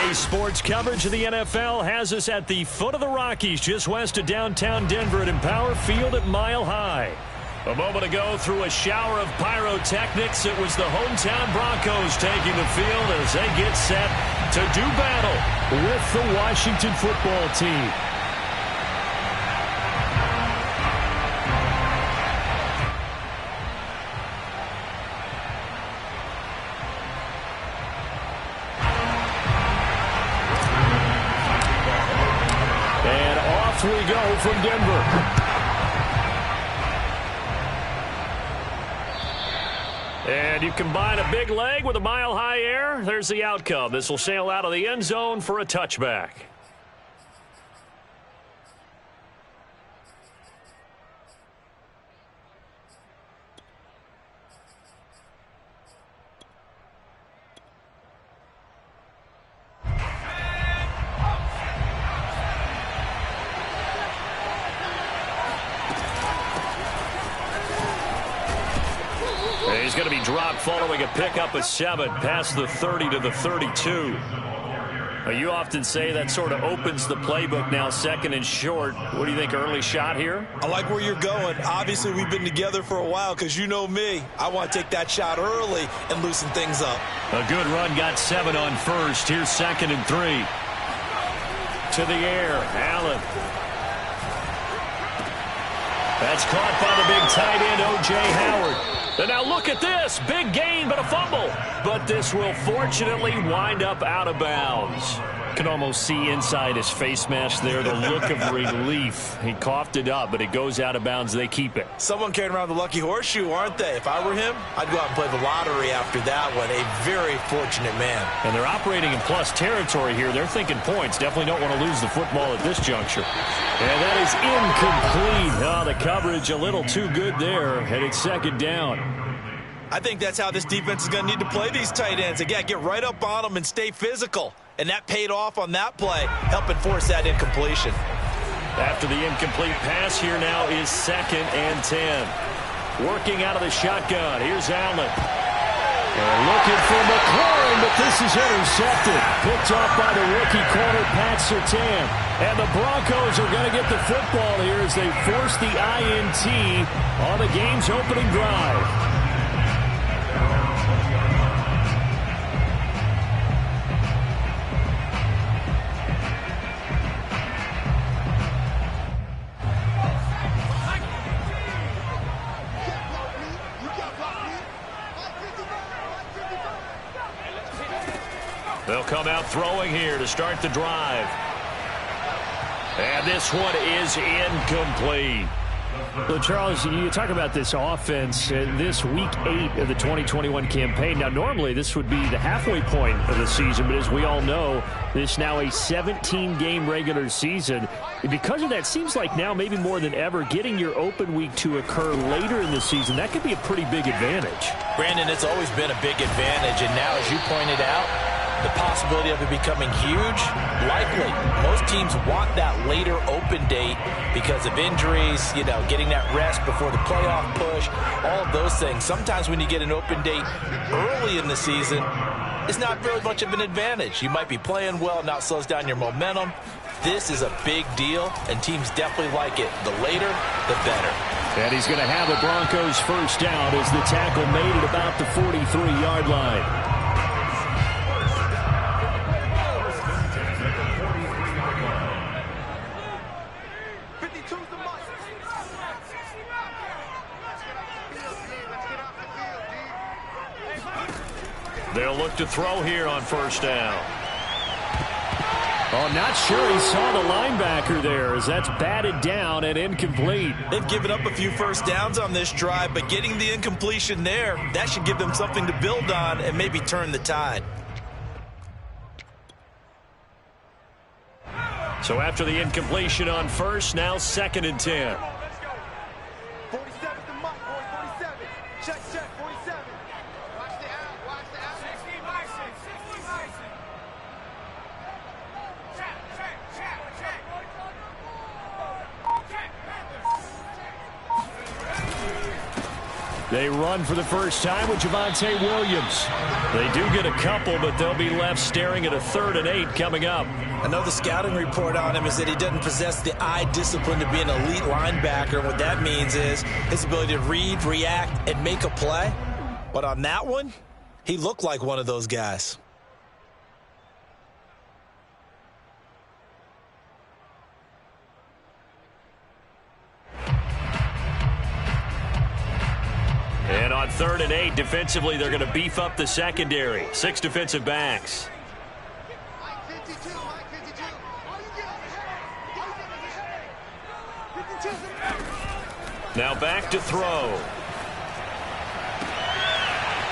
Today's sports coverage of the NFL has us at the foot of the Rockies, just west of downtown Denver at Empower Field at Mile High. A moment ago, through a shower of pyrotechnics, it was the hometown Broncos taking the field as they get set to do battle with the Washington football team. And off we go from Denver. And you combine a big leg with a mile-high air, there's the outcome. This will sail out of the end zone for a touchback. He's going to be dropped following a pickup of 7 past the 30 to the 32. You often say that sort of opens the playbook now, second and short. What do you think, early shot here? I like where you're going. Obviously, we've been together for a while because you know me. I want to take that shot early and loosen things up. A good run, got 7 on first. Here's second and 3. To the air, Allen. That's caught by the big tight end, O.J. Howard. And now look at this. Big gain, but a fumble. But this will fortunately wind up out of bounds. You can almost see inside his face mask there the look of relief. He coughed it up, but it goes out of bounds. They keep it. Someone carrying around the lucky horseshoe, aren't they? If I were him, I'd go out and play the lottery after that one. A very fortunate man. And they're operating in plus territory here. They're thinking points. Definitely don't want to lose the football at this juncture. And that is incomplete. Oh, the coverage a little too good there. And it's second down. I think that's how this defense is going to need to play these tight ends. Again, get right up on them and stay physical. And that paid off on that play, helping force that incompletion. After the incomplete pass, here now is second and 10. Working out of the shotgun. Here's Allen. And looking for McLaurin, but this is intercepted. Picked off by the rookie corner, Pat Surtain. And the Broncos are going to get the football here as they force the INT on the game's opening drive. They'll come out throwing here to start the drive. And this one is incomplete. So, Charles, you talk about this offense, this Week 8 of the 2021 campaign. Now, normally this would be the halfway point of the season, but as we all know, this now a 17-game regular season. And because of that, seems like now maybe more than ever, getting your open week to occur later in the season, that could be a pretty big advantage. Brandon, it's always been a big advantage, and now, as you pointed out, the possibility of it becoming huge, likely. Most teams want that later open date because of injuries, you know, getting that rest before the playoff push, all of those things. Sometimes when you get an open date early in the season, it's not really much of an advantage. You might be playing well, now it slows down your momentum. This is a big deal, and teams definitely like it. The later, the better. And he's going to have the Broncos first down as the tackle made at about the 43-yard line. They'll look to throw here on first down. Oh, not sure he saw the linebacker there as that's batted down and incomplete. They've given up a few first downs on this drive, but getting the incompletion there, that should give them something to build on and maybe turn the tide. So after the incompletion on first, now second and 10. They run for the first time with Javonte Williams. They do get a couple, but they'll be left staring at a 3rd and 8 coming up. I know the scouting report on him is that he doesn't possess the eye discipline to be an elite linebacker. What that means is his ability to read, react, and make a play. But on that one, he looked like one of those guys. And on 3rd and 8, defensively, they're going to beef up the secondary. 6 defensive backs. Now back to throw.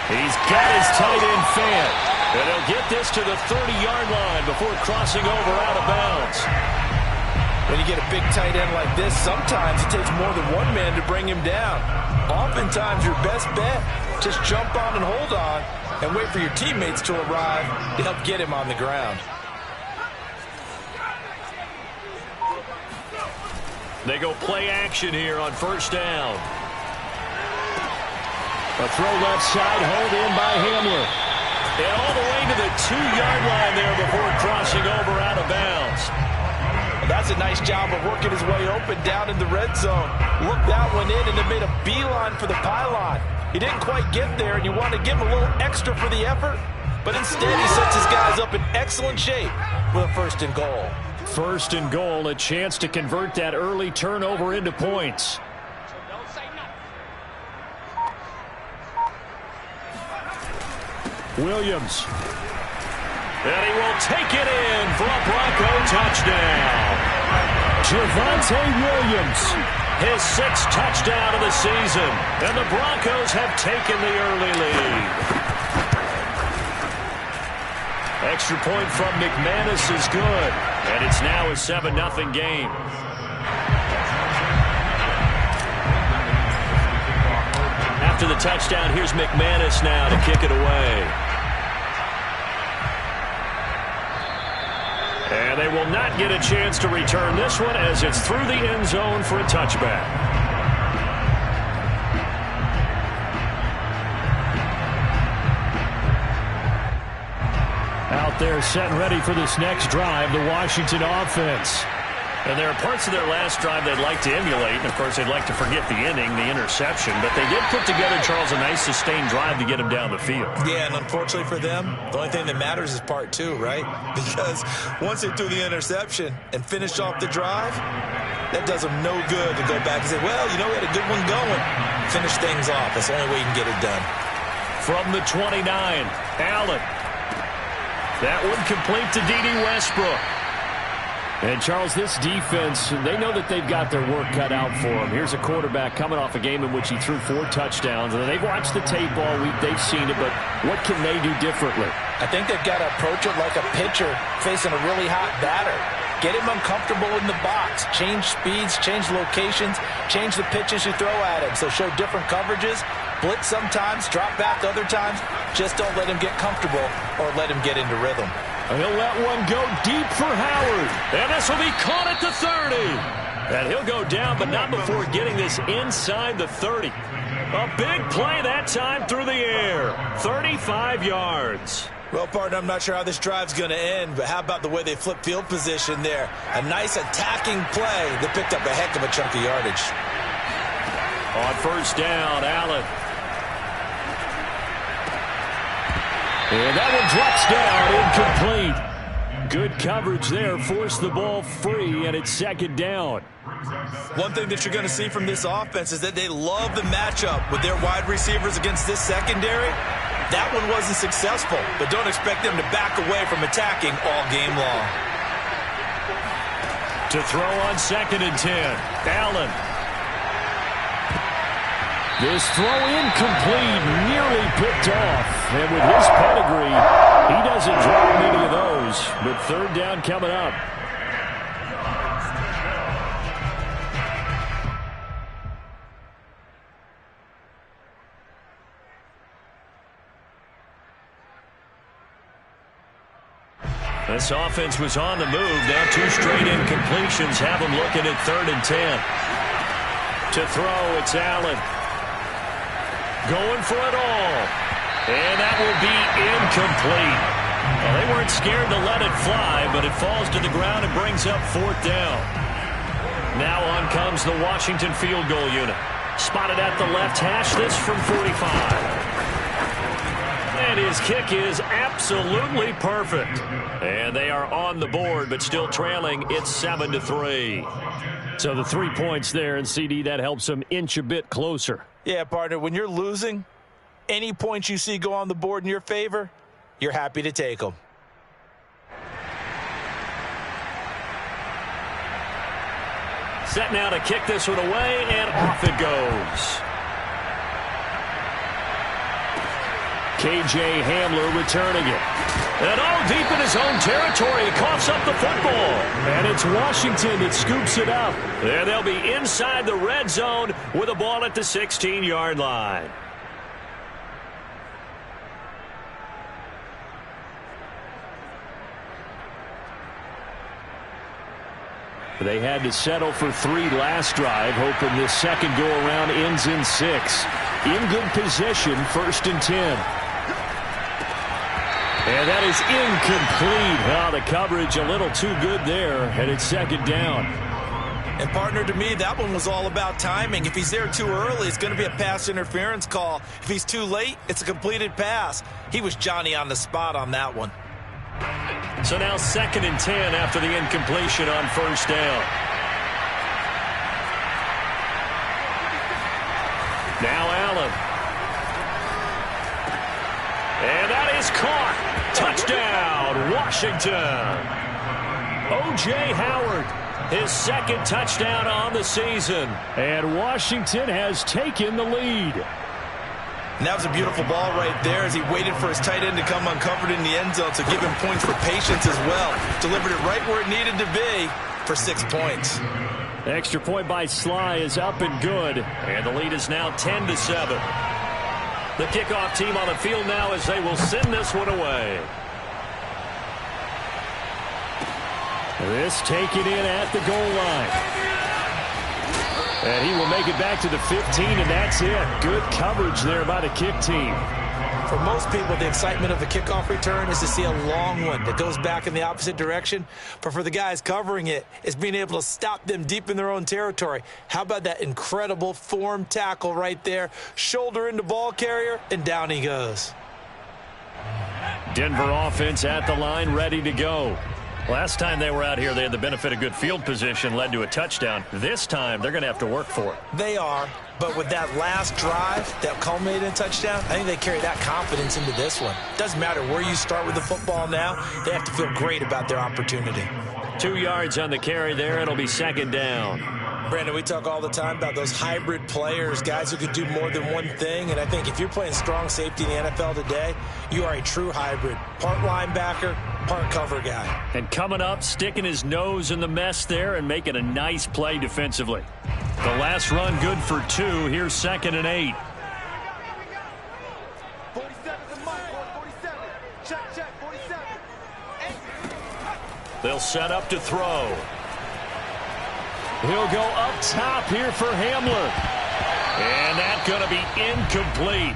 He's got his tight end fan. And he'll get this to the 30-yard line before crossing over out of bounds. When you get a big tight end like this, sometimes it takes more than one man to bring him down. Oftentimes, your best bet, just jump on and hold on and wait for your teammates to arrive to help get him on the ground. They go play action here on 1st down. A throw left side, hauled in by Hamler. And all the way to the 2-yard line there before crossing over out of bounds. Well, that's a nice job of working his way open down in the red zone. Looked that one in and it made a beeline for the pylon. He didn't quite get there, and you want to give him a little extra for the effort, but instead he sets his guys up in excellent shape with a 1st and goal. 1st and goal, a chance to convert that early turnover into points. Williams. And he will take it in for a Bronco touchdown. Javonte Williams, his 6th touchdown of the season. And the Broncos have taken the early lead. Extra point from McManus is good. And it's now a 7-0 game. After the touchdown, here's McManus now to kick it away. And they will not get a chance to return this one as it's through the end zone for a touchback. Out there set and ready for this next drive, the Washington offense. And there are parts of their last drive they'd like to emulate. And, of course, they'd like to forget the inning, the interception. But they did put together, Charles, a nice sustained drive to get him down the field. Yeah, and unfortunately for them, the only thing that matters is part 2, right? Because once they threw the interception and finished off the drive, that does them no good to go back and say, well, you know, we had a good one going. Finish things off. That's the only way you can get it done. From the 29, Allen. That one complete to D.D. Westbrook. And, Charles, this defense, they know that they've got their work cut out for them. Here's a quarterback coming off a game in which he threw 4 touchdowns. And they've watched the tape all week. They've seen it, but what can they do differently? I think they've got to approach it like a pitcher facing a really hot batter. Get him uncomfortable in the box. Change speeds, change locations, change the pitches you throw at him. So show different coverages. Blitz sometimes, drop back other times. Just don't let him get comfortable or let him get into rhythm. And he'll let one go deep for Howard. And this will be caught at the 30. And he'll go down, but not before getting this inside the 30. A big play that time through the air. 35 yards. Well, partner, I'm not sure how this drive's going to end, but how about the way they flip field position there? A nice attacking play that picked up a heck of a chunk of yardage. On 1st down, Allen. And that one drops down, incomplete. Good coverage there, forced the ball free, and it's 2nd down. One thing that you're going to see from this offense is that they love the matchup with their wide receivers against this secondary. That one wasn't successful, but don't expect them to back away from attacking all game long. To throw on 2nd and 10, Allen. This throw incomplete, nearly picked off. And with his pedigree, he doesn't drop many of those. But 3rd down coming up. This offense was on the move. Now 2 straight incompletions have them looking at 3rd and 10. To throw, it's Allen. Going for it all. And that will be incomplete. Well, they weren't scared to let it fly, but it falls to the ground and brings up 4th down. Now on comes the Washington field goal unit. Spotted at the left hash, this from 45. And his kick is absolutely perfect. And they are on the board, but still trailing. It's 7-3. So the 3 points there, and CD, that helps them inch a bit closer. Yeah, partner, when you're losing, any points you see go on the board in your favor, you're happy to take them. Set now to kick this one away, and off it goes. K.J. Hamler returning it. And all deep in his own territory, he coughs up the football. And it's Washington that scoops it up. And they'll be inside the red zone with a ball at the 16-yard line. They had to settle for 3 last drive, hoping this second go-around ends in 6. In good position, 1st and 10. And that is incomplete. Oh, the coverage a little too good there, and it's 2nd down. And, partner, to me, that one was all about timing. If he's there too early, it's going to be a pass interference call. If he's too late, it's a completed pass. He was Johnny on the spot on that one. So now 2nd and 10 after the incompletion on 1st down. Now Allen. And that is caught. Touchdown, Washington. O.J. Howard, his 2nd touchdown on the season. And Washington has taken the lead. And that was a beautiful ball right there as he waited for his tight end to come uncovered in the end zone, so give him points for patience as well. Delivered it right where it needed to be for 6 points. Extra point by Sly is up and good, and the lead is now 10-7. The kickoff team on the field now as they will send this one away. This taken in at the goal line. And he will make it back to the 15, and that's it. Good coverage there by the kick team. For most people, the excitement of the kickoff return is to see a long one that goes back in the opposite direction. But for the guys covering it, it's being able to stop them deep in their own territory. How about that incredible form tackle right there? Shoulder into ball carrier, and down he goes. Denver offense at the line, ready to go. Last time they were out here, they had the benefit of good field position, led to a touchdown. This time, they're going to have to work for it. They are, but with that last drive that culminated in a touchdown, I think they carry that confidence into this one. Doesn't matter where you start with the football now, they have to feel great about their opportunity. 2 yards on the carry there. It'll be 2nd down. Brandon, we talk all the time about those hybrid players, guys who can do more than one thing, and I think if you're playing strong safety in the NFL today, you are a true hybrid. Part linebacker, part cover guy. And coming up, sticking his nose in the mess there and making a nice play defensively. The last run good for 2. Here's 2nd and 8. 47. Check, 47. They'll set up to throw. He'll go up top here for Hamler. And that's going to be incomplete.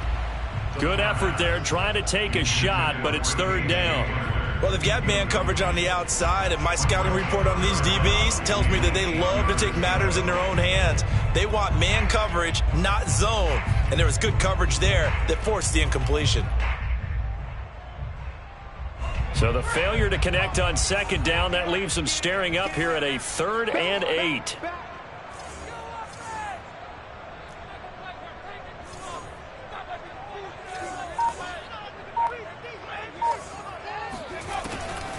Good effort there, trying to take a shot, but it's 3rd down. Well, they've got man coverage on the outside, and my scouting report on these DBs tells me that they love to take matters in their own hands. They want man coverage, not zone. And there was good coverage there that forced the incompletion. So the failure to connect on 2nd down, that leaves them staring up here at a 3rd and 8.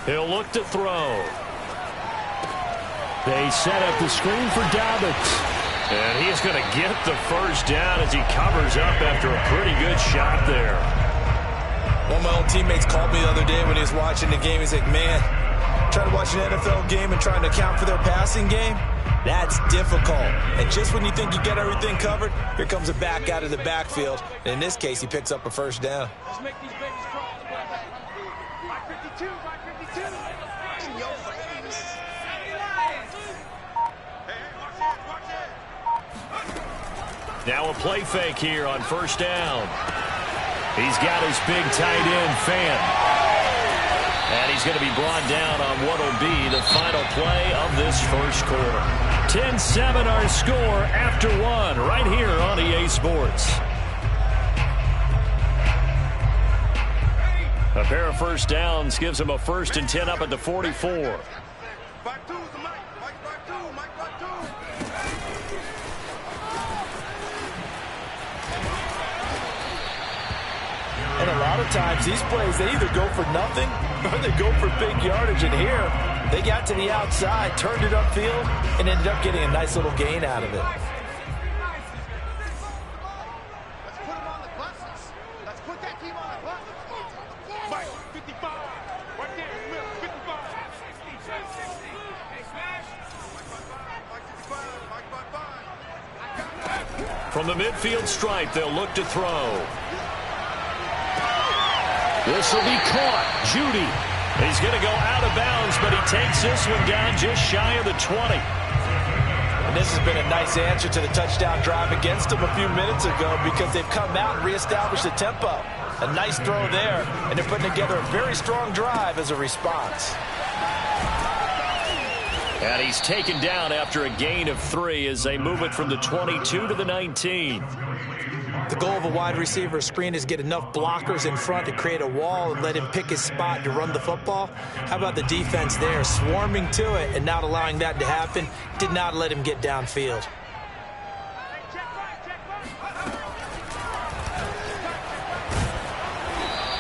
He'll look to throw. They set up the screen for Dobbins. And he's going to get the 1st down as he covers up after a pretty good shot there. One of my old teammates called me the other day when he was watching the game. He's like, man, trying to watch an NFL game and trying to account for their passing game, that's difficult. And just when you think you get everything covered, here comes a back out of the backfield. And in this case, he picks up a 1st down. Let's make these babies crawl. By 52. In your face. Now a play fake here on 1st down. He's got his big tight end fan. And he's going to be brought down on what will be the final play of this first quarter. 10-7 our score after one right here on EA Sports. A pair of first downs gives him a 1st and 10 up at the 44. And a lot of times these plays, they either go for nothing or they go for big yardage. And here, they got to the outside, turned it upfield, and ended up getting a nice little gain out of it. Let's put him on the buses. Let's put that team on the buses. Mike, 55. Right there in the middle, 55. From the midfield stripe, they'll look to throw. This will be caught. Judy. He's going to go out of bounds, but he takes this one down just shy of the 20. And this has been a nice answer to the touchdown drive against them a few minutes ago because they've come out and reestablished the tempo. A nice throw there, and they're putting together a very strong drive as a response. And he's taken down after a gain of 3 as they move it from the 22 to the 19. The goal of a wide receiver screen is get enough blockers in front to create a wall and let him pick his spot to run the football. How about the defense there, swarming to it and not allowing that to happen? Did not let him get downfield.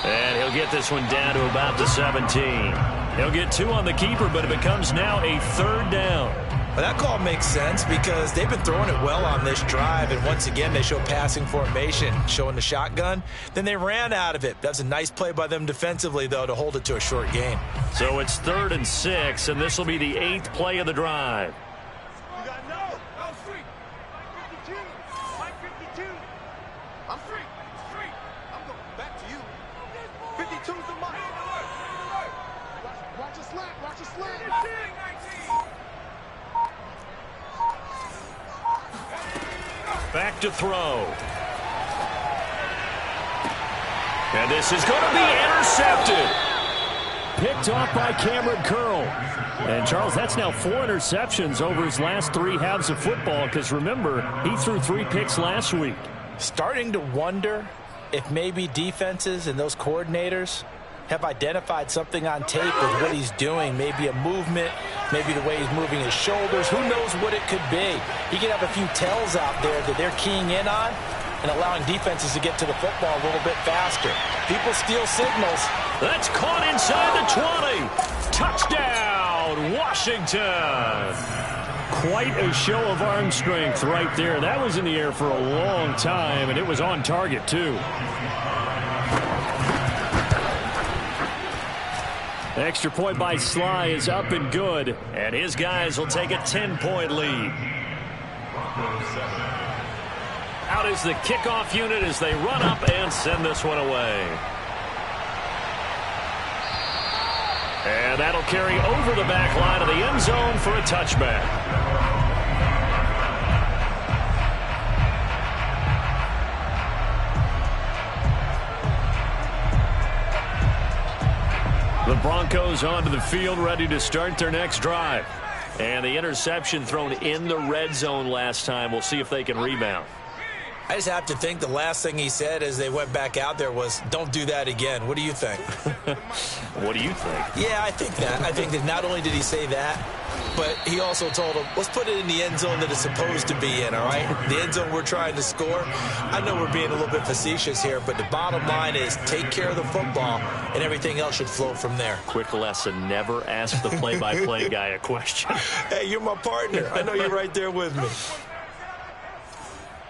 And he'll get this one down to about the 17. He'll get 2 on the keeper, but it becomes now a 3rd down. Well, that call makes sense because they've been throwing it well on this drive, and once again they show passing formation, showing the shotgun. Then they ran out of it. That's a nice play by them defensively, though, to hold it to a short gain. So it's 3rd and 6, and this will be the 8th play of the drive. You got no. I'm free. Mike 52. Mike 52. I'm free. I'm going back to you. 52's the Mike. Watch your slant. Watch your slant. Back to throw. And this is going to be intercepted. Picked off by Cameron Curl. And, Charles, that's now 4 interceptions over his last 3 halves of football because, remember, he threw 3 picks last week. Starting to wonder if maybe defenses and those coordinators have identified something on tape with what he's doing, maybe a movement, maybe the way he's moving his shoulders. Who knows what it could be? He could have a few tells out there that they're keying in on and allowing defenses to get to the football a little bit faster. People steal signals. That's caught inside the 20. Touchdown, Washington. Quite a show of arm strength right there. That was in the air for a long time, and it was on target, too. Extra point by Sly is up and good, and his guys will take a 10-point lead. Out is the kickoff unit as they run up and send this one away. And that'll carry over the back line of the end zone for a touchback. The Broncos onto the field, ready to start their next drive. And the interception thrown in the red zone last time. We'll see if they can rebound. I just have to think the last thing he said as they went back out there was, don't do that again. What do you think? What do you think? Yeah, I think that. I think that not only did he say that, but he also told him, let's put it in the end zone that it's supposed to be in, all right? The end zone we're trying to score. I know we're being a little bit facetious here, but the bottom line is take care of the football, and everything else should flow from there. Quick lesson, never ask the play-by-play guy a question. Hey, you're my partner. I know you're right there with me.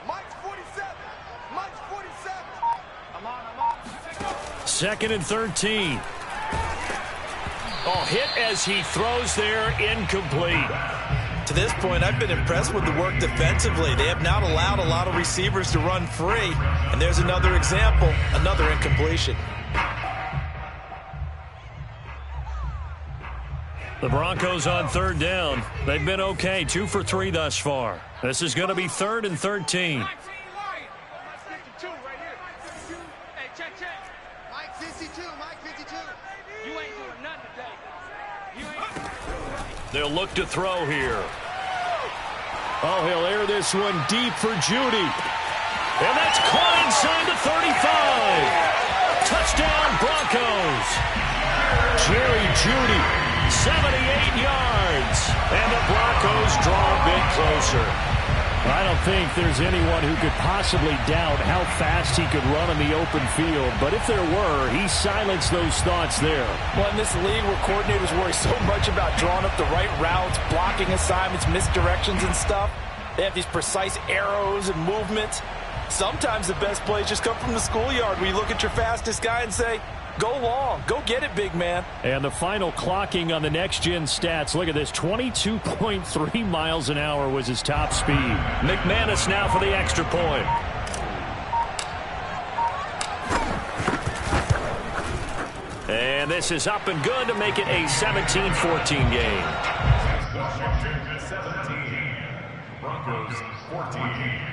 Mike's 47. Mike's 47. I'm on. 2nd and 13. Oh, hit as he throws there, incomplete. To this point, I've been impressed with the work defensively. They have not allowed a lot of receivers to run free. And there's another example, another incompletion. The Broncos on 3rd down. They've been okay, 2 for 3 thus far. This is going to be 3rd and 13. Hey, check. They'll look to throw here. Oh, he'll air this one deep for Judy. And that's caught inside the 35. Touchdown, Broncos. Jerry Judy, 78 yards. And the Broncos draw a bit closer. I don't think there's anyone who could possibly doubt how fast he could run in the open field. But if there were, he silenced those thoughts there. Well, in this league where coordinators worry so much about drawing up the right routes, blocking assignments, misdirections and stuff, they have these precise arrows and movements. Sometimes the best plays just come from the schoolyard where you look at your fastest guy and say, go long, go get it, big man. And the final clocking on the next-gen stats, look at this, 22.3 miles an hour was his top speed. McManus now for the extra point. And this is up and good to make it a 17-14 game. Washington 17, Broncos 14.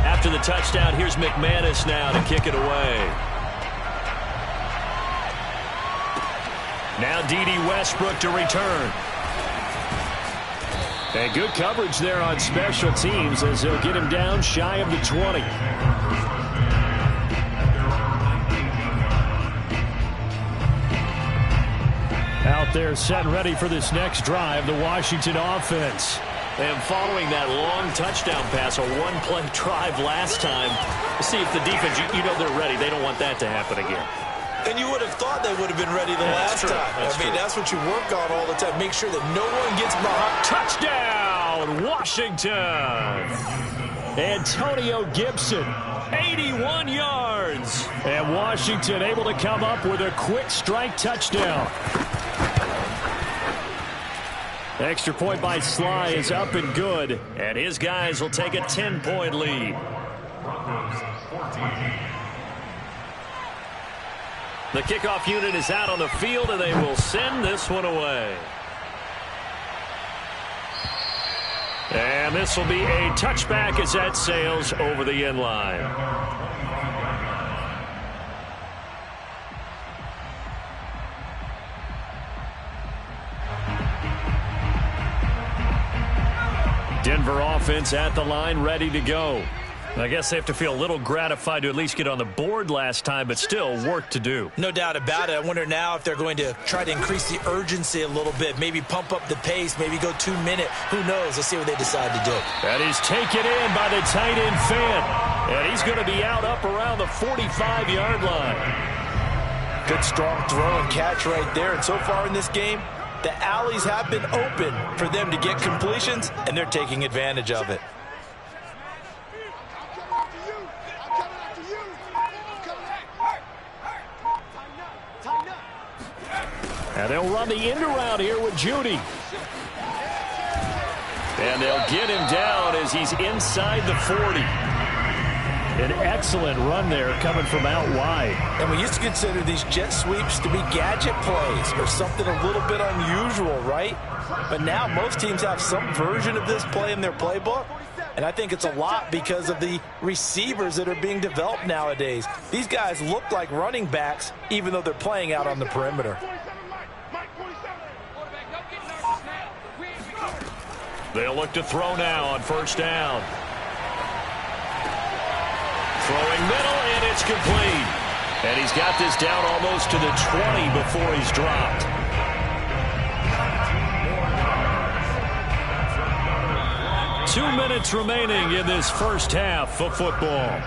After the touchdown, here's McManus now to kick it away. Now D.D. Westbrook to return. And good coverage there on special teams as they'll get him down shy of the 20. Out there set and ready for this next drive, the Washington offense. And following that long touchdown pass, a one-play drive last time, see if the defense, you know they're ready. They don't want that to happen again. And you would have thought they would have been ready the last time. That's what you work on all the time. Make sure that no one gets behind. Touchdown, Washington! Antonio Gibson, 81 yards. And Washington able to come up with a quick strike touchdown. Extra point by Sly is up and good. And his guys will take a 10-point lead. Broncos 14. The kickoff unit is out on the field, and they will send this one away. And this will be a touchback as that sails over the end line. Denver offense at the line, ready to go. I guess they have to feel a little gratified to at least get on the board last time, but still work to do. No doubt about it. I wonder now if they're going to try to increase the urgency a little bit, maybe pump up the pace, maybe go 2-minute. Who knows? Let's see what they decide to do. That is taken in by the tight end Fant. And he's going to be out up around the 45-yard line. Good strong throw and catch right there. And so far in this game, the alleys have been open for them to get completions, and they're taking advantage of it. And they'll run the end around here with Judy. And they'll get him down as he's inside the 40. An excellent run there coming from out wide. And we used to consider these jet sweeps to be gadget plays or something a little bit unusual, right? But now most teams have some version of this play in their playbook. And I think it's a lot because of the receivers that are being developed nowadays. These guys look like running backs even though they're playing out on the perimeter. They'll look to throw now on first down. Throwing middle, and it's complete. And he's got this down almost to the 20 before he's dropped. Two minutes remaining in this first half of football.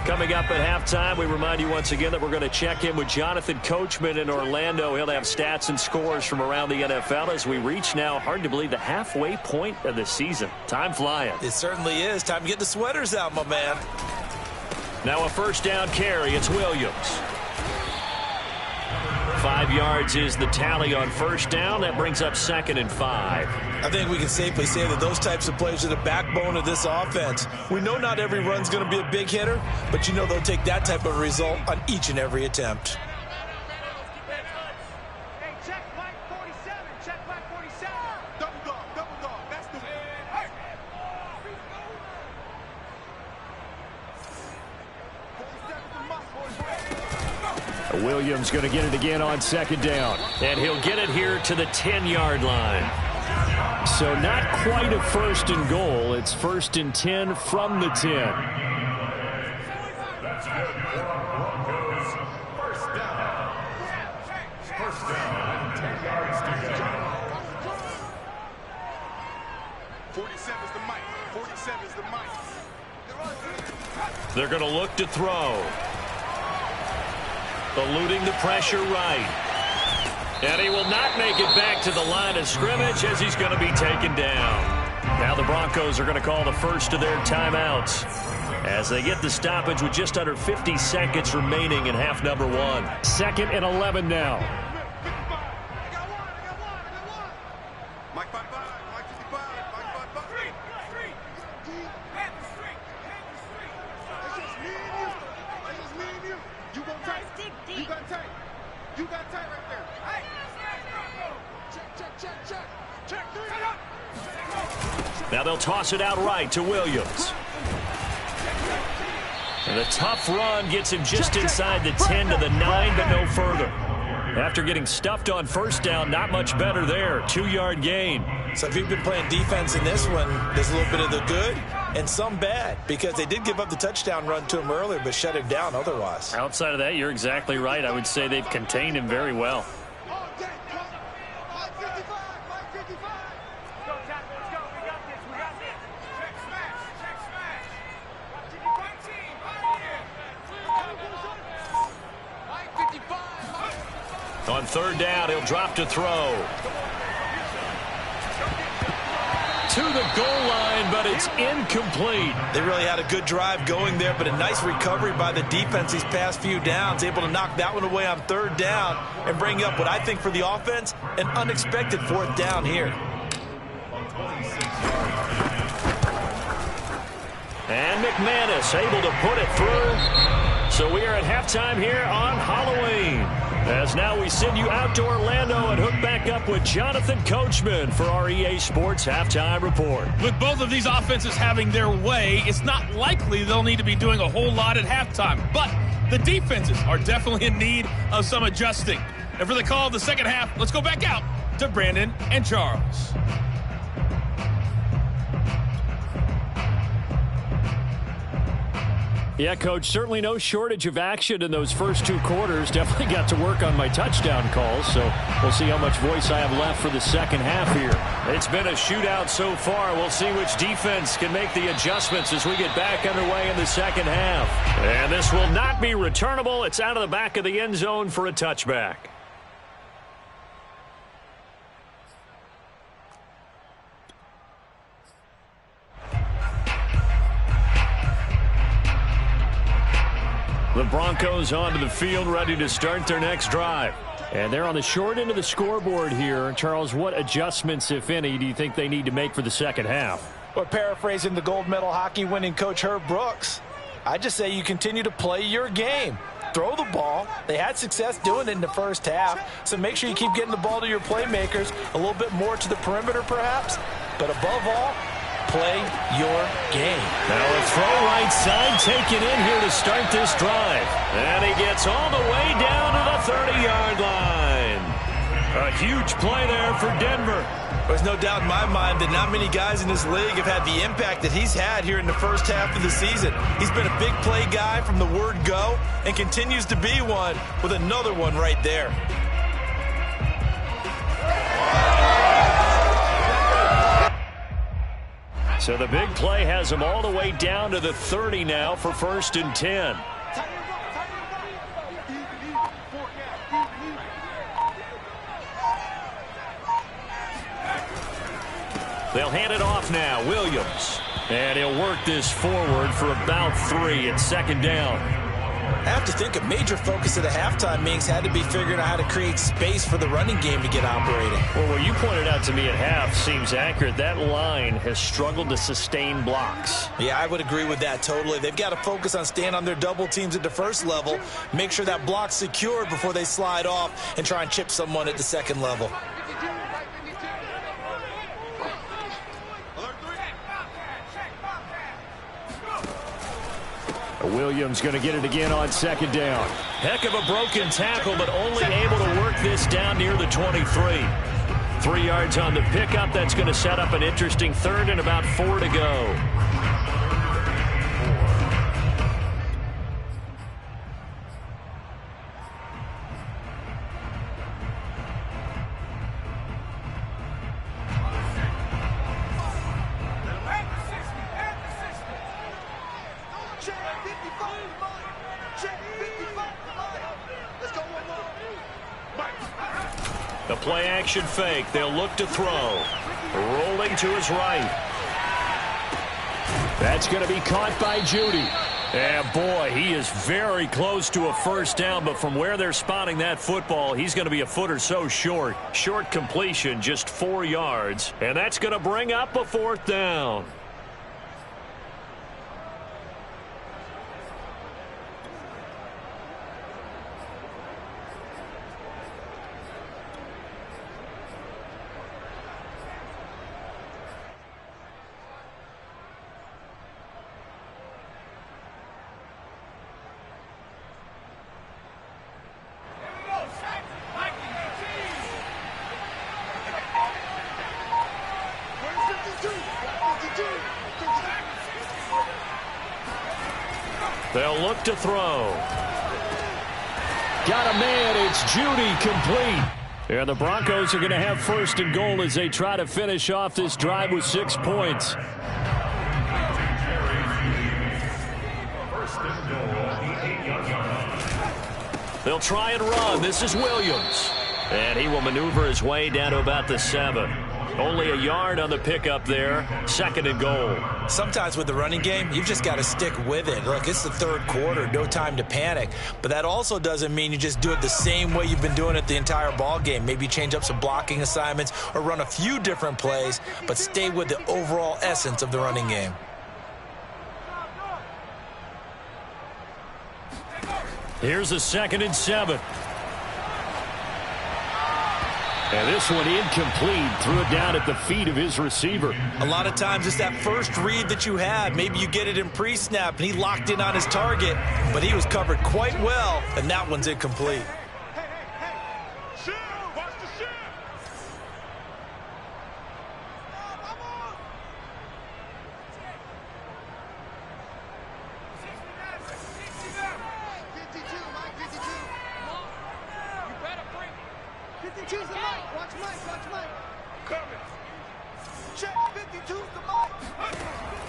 Coming up at halftime, we remind you once again that we're going to check in with Jonathan Coachman in Orlando. He'll have stats and scores from around the NFL as we reach now, hard to believe, the halfway point of the season. Time flying. It certainly is. Time to get the sweaters out, my man. Now a first down carry. It's Williams. 5 yards is the tally on first down. That brings up 2nd and 5. I think we can safely say that those types of plays are the backbone of this offense. We know not every run's going to be a big hitter, but you know they'll take that type of result on each and every attempt. Hey, check flag 47. Check flag 47. Double dog. Double dog. That's the... Hey! 47's the must, boys. Williams going to get it again on 2nd down. And he'll get it here to the 10-yard line. So not quite a 1st and goal. It's 1st and 10 from the 10. That's good for Broncos. First down. First down. 10 yards to go. 47's the mic. 47's the mic. They're going to look to throw. Eluding the pressure right. And he will not make it back to the line of scrimmage as he's going to be taken down. Now the Broncos are going to call the first of their timeouts as they get the stoppage with just under 50 seconds remaining in half number 1. 2nd and 11 now. Mike 55, Mike 55, Mike 55. Street. Head the street. It's just me and you. It's just me and you. You go tight. You got tight. You got tight right there. Hey. Check. Check 3. Now they'll toss it out right to Williams. And the tough run gets him just inside the 10 to the 9, but no further. After getting stuffed on first down, not much better there. 2-yard gain. So if you've been playing defense in this one, there's a little bit of the good and some bad, because they did give up the touchdown run to him earlier, but shut him down otherwise. Outside of that, you're exactly right. I would say they've contained him very well. On 3rd down, he'll drop to throw. To the goal line, but it's incomplete. They really had a good drive going there, but a nice recovery by the defense these past few downs, able to knock that one away on 3rd down and bring up what I think for the offense, an unexpected 4th down here. And McManus able to put it through. So we are at halftime here on Halloween. As now we send you out to Orlando and hook back up with Jonathan Coachman for our EA Sports Halftime Report. With both of these offenses having their way, it's not likely they'll need to be doing a whole lot at halftime. But the defenses are definitely in need of some adjusting. And for the call of the second half, let's go back out to Brandon and Charles. Yeah, Coach, certainly no shortage of action in those first 2 quarters. Definitely got to work on my touchdown calls, so we'll see how much voice I have left for the second half here. It's been a shootout so far. We'll see which defense can make the adjustments as we get back underway in the second half. And this will not be returnable. It's out of the back of the end zone for a touchback. The Broncos onto the field, ready to start their next drive. And they're on the short end of the scoreboard here. Charles, what adjustments, if any, do you think they need to make for the second half? Or paraphrasing the gold medal hockey winning coach Herb Brooks, I just say you continue to play your game. Throw the ball. They had success doing it in the first half, so make sure you keep getting the ball to your playmakers, a little bit more to the perimeter perhaps, but above all, play your game. Now a throw right side taken in here to start this drive. And he gets all the way down to the 30-yard line. A huge play there for Denver. There's no doubt in my mind that not many guys in this league have had the impact that he's had here in the first half of the season. He's been a big play guy from the word go and continues to be one with another one right there. So the big play has him all the way down to the 30 now for 1st and 10. They'll hand it off now. Williams. And he'll work this forward for about 3 at 2nd down. I have to think a major focus of the halftime meetings had to be figuring out how to create space for the running game to get operating. Well, what you pointed out to me at half seems accurate. That line has struggled to sustain blocks. Yeah, I would agree with that totally. They've got to focus on staying on their double teams at the first level, make sure that block's secured before they slide off and try and chip someone at the second level. Williams going to get it again on second down. Heck of a broken tackle, but only able to work this down near the 23. 3 yards on the pickup. That's going to set up an interesting third and about 4 to go. The play action fake. They'll look to throw. Rolling to his right. That's going to be caught by Judy. And boy, he is very close to a first down, but from where they're spotting that football, he's going to be a foot or so short. Short completion, just 4 yards. And that's going to bring up a fourth down. They'll look to throw. Got a man. It's Judy, complete. And the Broncos are going to have first and goal as they try to finish off this drive with 6 points. First and goal, the 8-yard line. They'll try and run. This is Williams. And he will maneuver his way down to about the 7. Only a yard on the pickup there. Second and goal. Sometimes with the running game, you've just got to stick with it. Look, it's the third quarter, no time to panic. But that also doesn't mean you just do it the same way you've been doing it the entire ball game. Maybe change up some blocking assignments or run a few different plays, but stay with the overall essence of the running game. Here's a 2nd and 7. And this one incomplete. Threw it down at the feet of his receiver. A lot of times it's that first read that you have. Maybe you get it in pre-snap, and he locked in on his target, but he was covered quite well, and that one's incomplete.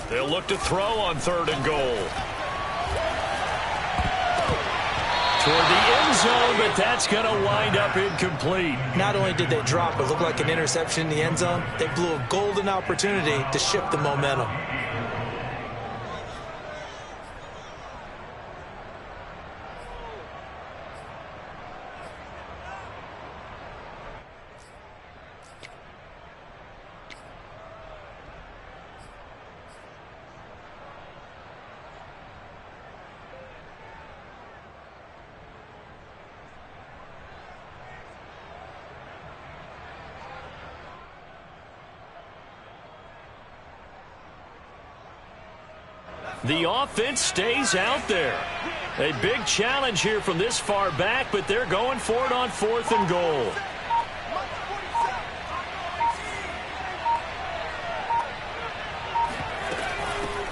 They'll look to throw on 3rd and goal. Toward the end zone, but that's going to wind up incomplete. Not only did they drop, it looked like an interception in the end zone, they blew a golden opportunity to shift the momentum. The offense stays out there. A big challenge here from this far back, but they're going for it on 4th and goal.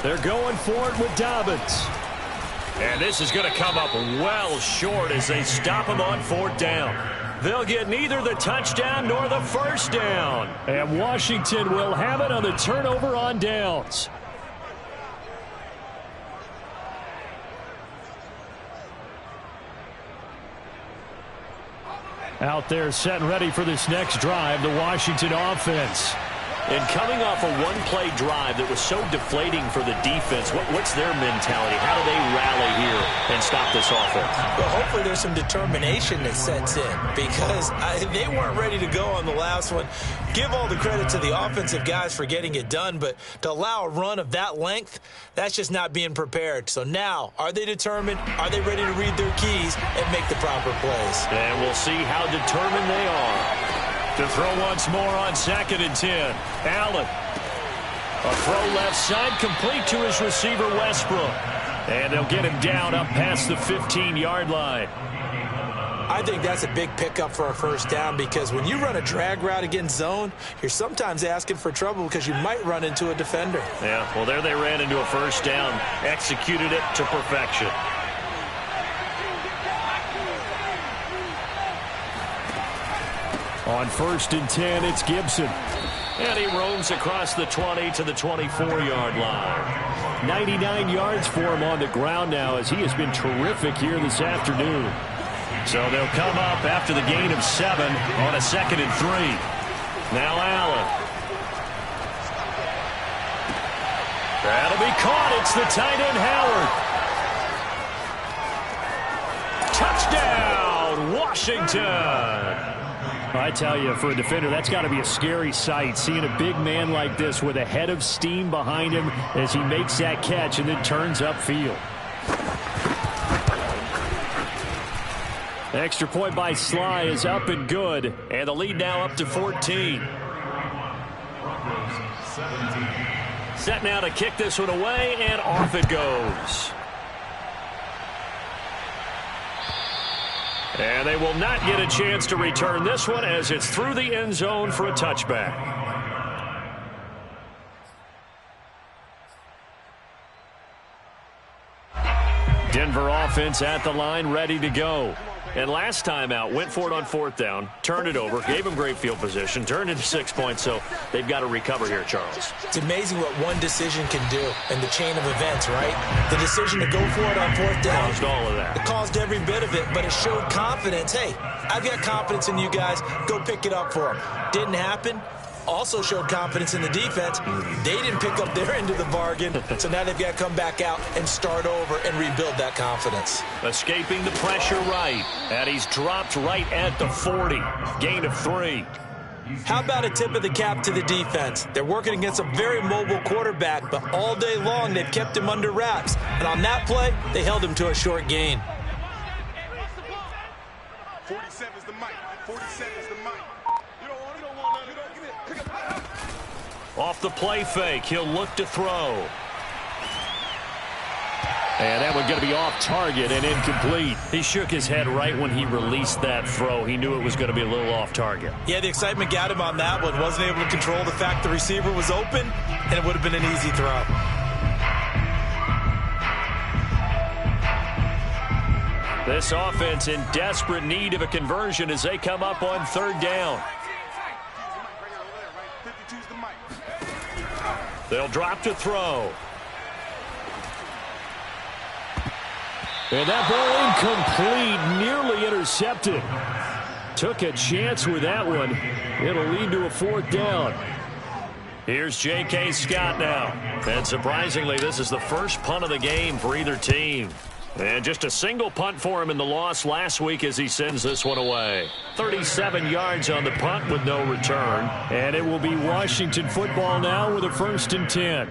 They're going for it with Dobbins. And this is going to come up well short as they stop him on 4th down. They'll get neither the touchdown nor the first down. And Washington will have it on the turnover on downs. Out there set and ready for this next drive, the Washington offense. And coming off a one-play drive that was so deflating for the defense, what's their mentality? How do they rally here and stop this offense? Well, hopefully there's some determination that sets in because they weren't ready to go on the last one. Give all the credit to the offensive guys for getting it done, but to allow a run of that length, that's just not being prepared. So now, are they determined? Are they ready to read their keys and make the proper plays? And we'll see how determined they are. To throw once more on 2nd and 10. Allen. A throw left side complete to his receiver Westbrook. And they'll get him down up past the 15-yard line. I think that's a big pickup for a first down because when you run a drag route against zone, you're sometimes asking for trouble because you might run into a defender. Yeah, well, there they ran into a first down. Executed it to perfection. On 1st and 10, it's Gibson. And he roams across the 20 to the 24-yard line. 99 yards for him on the ground now as he has been terrific here this afternoon. So they'll come up after the gain of 7 on a 2nd and 3. Now Allen. That'll be caught. It's the tight end Howard. Touchdown, Washington. I tell you, for a defender, that's got to be a scary sight, seeing a big man like this with a head of steam behind him as he makes that catch and then turns upfield. Extra point by Sly is up and good, and the lead now up to 14. Set now to kick this one away, and off it goes. And they will not get a chance to return this one as it's through the end zone for a touchback. Denver offense at the line, ready to go. And last time out, went for it on 4th down, turned it over, gave them great field position, turned into 6 points, so they've got to recover here, Charles. It's amazing what one decision can do in the chain of events, right? The decision to go for it on 4th down. Caused all of that. It caused every bit of it, but it showed confidence. Hey, I've got confidence in you guys. Go pick it up for them. Didn't happen. Also showed confidence in the defense. They didn't pick up their end of the bargain, so now they've got to come back out and start over and rebuild that confidence. Escaping the pressure right, and he's dropped right at the 40. Gain of 3. How about a tip of the cap to the defense? They're working against a very mobile quarterback, but all day long they've kept him under wraps. And on that play, they held him to a short gain. 47 is the mic. 47 is the mic. Off the play fake, he'll look to throw. And that one going to be off target and incomplete. He shook his head right when he released that throw. He knew it was going to be a little off target. Yeah, the excitement got him on that one. Wasn't able to control the fact the receiver was open, and it would have been an easy throw. This offense in desperate need of a conversion as they come up on 3rd down. They'll drop to throw. And that ball incomplete, nearly intercepted. Took a chance with that one. It'll lead to a 4th down. Here's J.K. Scott now. And surprisingly, this is the first punt of the game for either team. And just a single punt for him in the loss last week as he sends this one away. 37 yards on the punt with no return. And it will be Washington football now with a 1st and 10.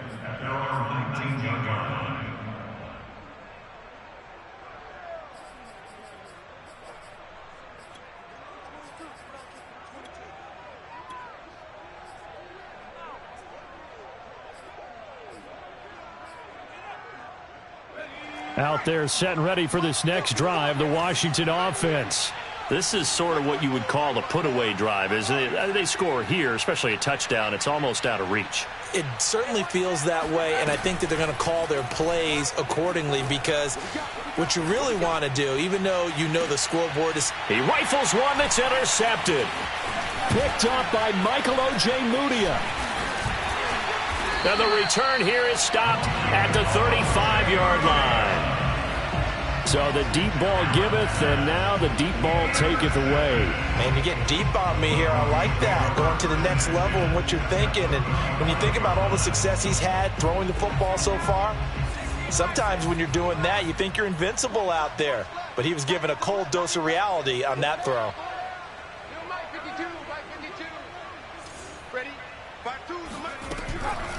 Out there set and ready for this next drive, the Washington offense. This is sort of what you would call a put-away drive, isn't it? They score here, especially a touchdown. It's almost out of reach. It certainly feels that way, and I think that they're going to call their plays accordingly because what you really want to do, even though you know the scoreboard is... He rifles one that's intercepted. Picked up by Michael O.J. Mudia. Now the return here is stopped at the 35-yard line. So the deep ball giveth, and now the deep ball taketh away. Man, you're getting deep on me here. I like that. Going to the next level in what you're thinking. And when you think about all the success he's had throwing the football so far, sometimes when you're doing that, you think you're invincible out there. But he was given a cold dose of reality on that throw.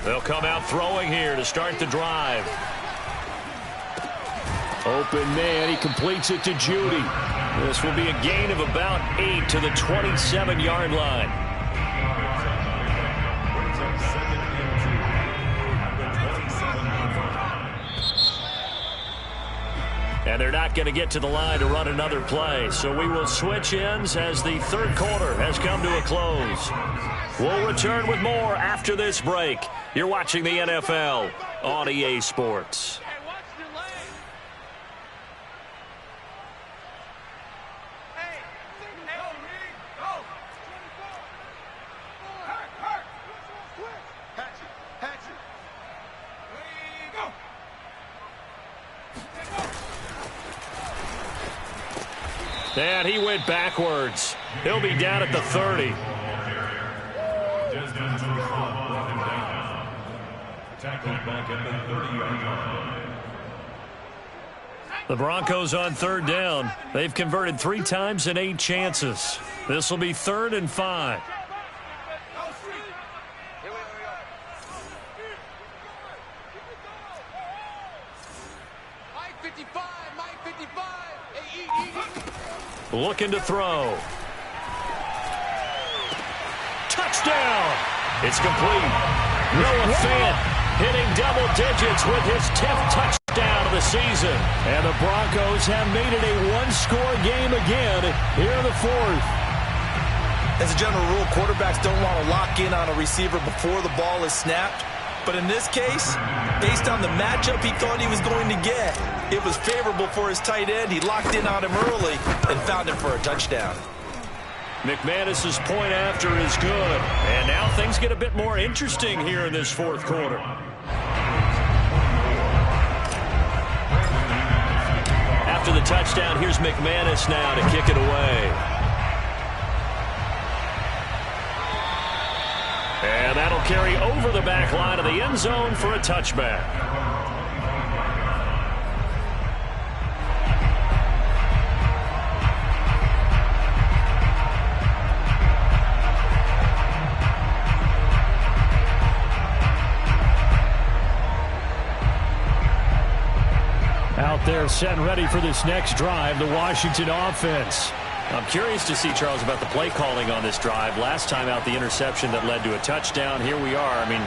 They'll come out throwing here to start the drive. Open man, he completes it to Judy. This will be a gain of about 8 to the 27-yard line. And they're not going to get to the line to run another play. So we will switch ends as the third quarter has come to a close. We'll return with more after this break. You're watching the NFL on EA Sports. And he went backwards. He'll be down at the 30. The Broncos on third down. They've converted 3 times in 8 chances. This will be 3rd and 5. Looking to throw. Touchdown! It's complete. Noah Fant hitting double digits with his 10th touchdown of the season. And the Broncos have made it a one-score game again here in the 4th. As a general rule, quarterbacks don't want to lock in on a receiver before the ball is snapped. But in this case, based on the matchup he thought he was going to get, it was favorable for his tight end. He locked in on him early and found him for a touchdown. McManus's point after is good. And now things get a bit more interesting here in this 4th quarter. After the touchdown, here's McManus now to kick it away. And that'll carry over the back line of the end zone for a touchback. Out there set and ready for this next drive, the Washington offense. I'm curious to see, Charles, about the play calling on this drive. Last time out, the interception that led to a touchdown. Here we are. I mean,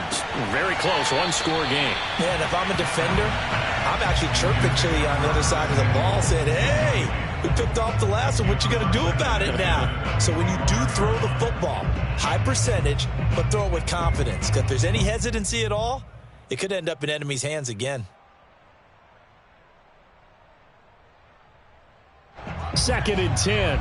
very close, one-score game. Yeah, and if I'm a defender, I'm actually chirping Chili on the other side of the ball, saying, hey, we picked off the last one. What you going to do about it now? So when you do throw the football, high percentage, but throw it with confidence. Because if there's any hesitancy at all, it could end up in enemy's hands again. 2nd and 10.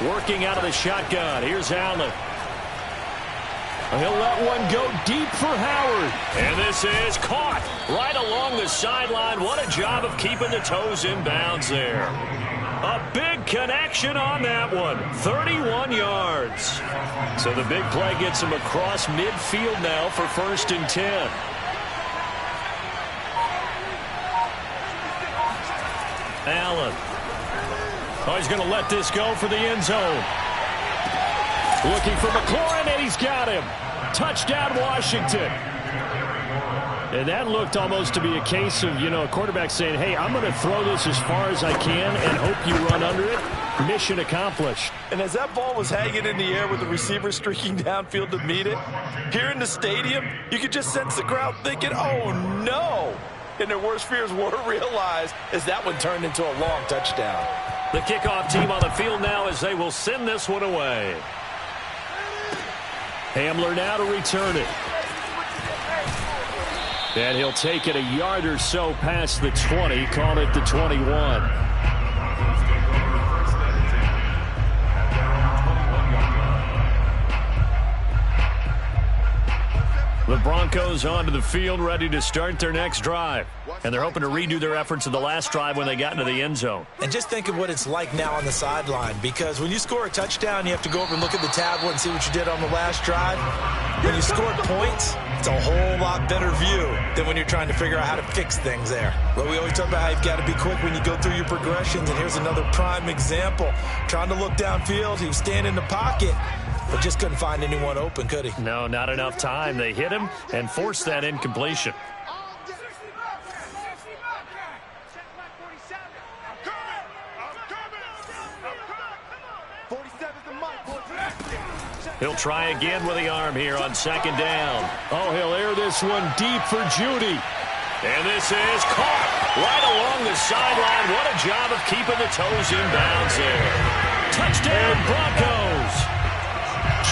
Working out of the shotgun. Here's Allen. He'll let one go deep for Howard. And this is caught right along the sideline. What a job of keeping the toes in bounds there. A big connection on that one. 31 yards. So the big play gets him across midfield now for 1st and 10. Allen. Oh, he's going to let this go for the end zone. Looking for McLaurin, and he's got him. Touchdown, Washington. And that looked almost to be a case of, a quarterback saying, hey, I'm going to throw this as far as I can and hope you run under it. Mission accomplished. And as that ball was hanging in the air with the receiver streaking downfield to meet it, here in the stadium, you could just sense the crowd thinking, oh, no. And their worst fears were realized as that one turned into a long touchdown. The kickoff team on the field now as they will send this one away. Hamler now to return it. And he'll take it a yard or so past the 20, call it the 21. The Broncos onto the field, ready to start their next drive. And they're hoping to redo their efforts of the last drive when they got into the end zone. And just think of what it's like now on the sideline, because when you score a touchdown, you have to go over and look at the tablet and see what you did on the last drive. When you scored points, it's a whole lot better view than when you're trying to figure out how to fix things there. But we always talk about how you've got to be quick when you go through your progressions, and here's another prime example. Trying to look downfield, he was standing in the pocket, but just couldn't find anyone open, could he? No, not enough time. They hit him and forced that incompletion. He'll try again with the arm here on second down. Oh, he'll air this one deep for Judy. And this is caught right along the sideline. What a job of keeping the toes in bounds there. Touchdown, Broncos.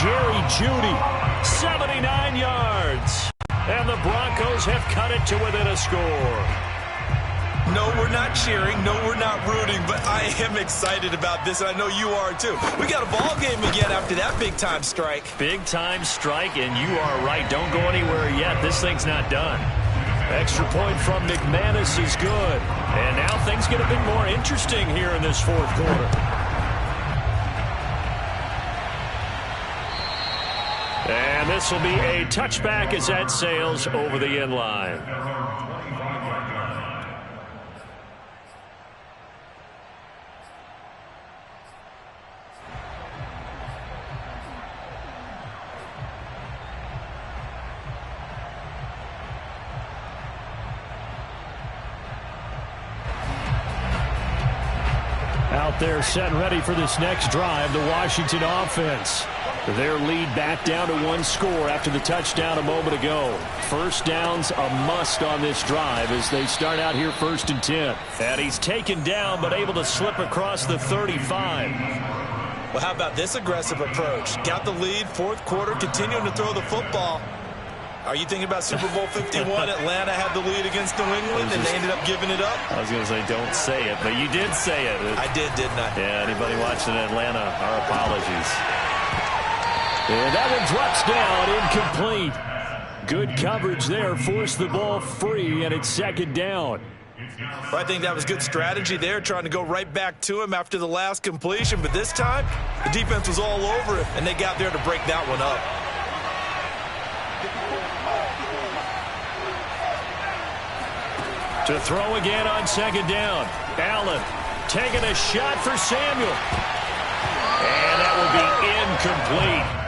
Jerry Judy, 79 yards. And the Broncos have cut it to within a score. No, we're not cheering. No, we're not rooting. But I am excited about this, and I know you are too. We got a ball game again after that big-time strike. Big-time strike, and you are right. Don't go anywhere yet. This thing's not done. Extra point from McManus is good. And now things get a bit more interesting here in this fourth quarter. And this will be a touchback as that sails over the end line. Out there set and ready for this next drive, the Washington offense. Their lead back down to one score after the touchdown a moment ago. First down's a must on this drive as they start out here 1st and 10. And he's taken down but able to slip across the 35. Well, how about this aggressive approach? Got the lead, fourth quarter, continuing to throw the football. Are you thinking about Super Bowl 51? Atlanta had the lead against New England, and they ended up giving it up? I was going to say, don't say it, but you did say it. I did, didn't I? Yeah, anybody watching Atlanta, our apologies. And that one drops down, incomplete. Good coverage there, forced the ball free, and it's second down. Well, I think that was good strategy there, trying to go right back to him after the last completion. But this time, the defense was all over it, and they got there to break that one up. To throw again on second down. Allen taking a shot for Samuel. And that will be incomplete.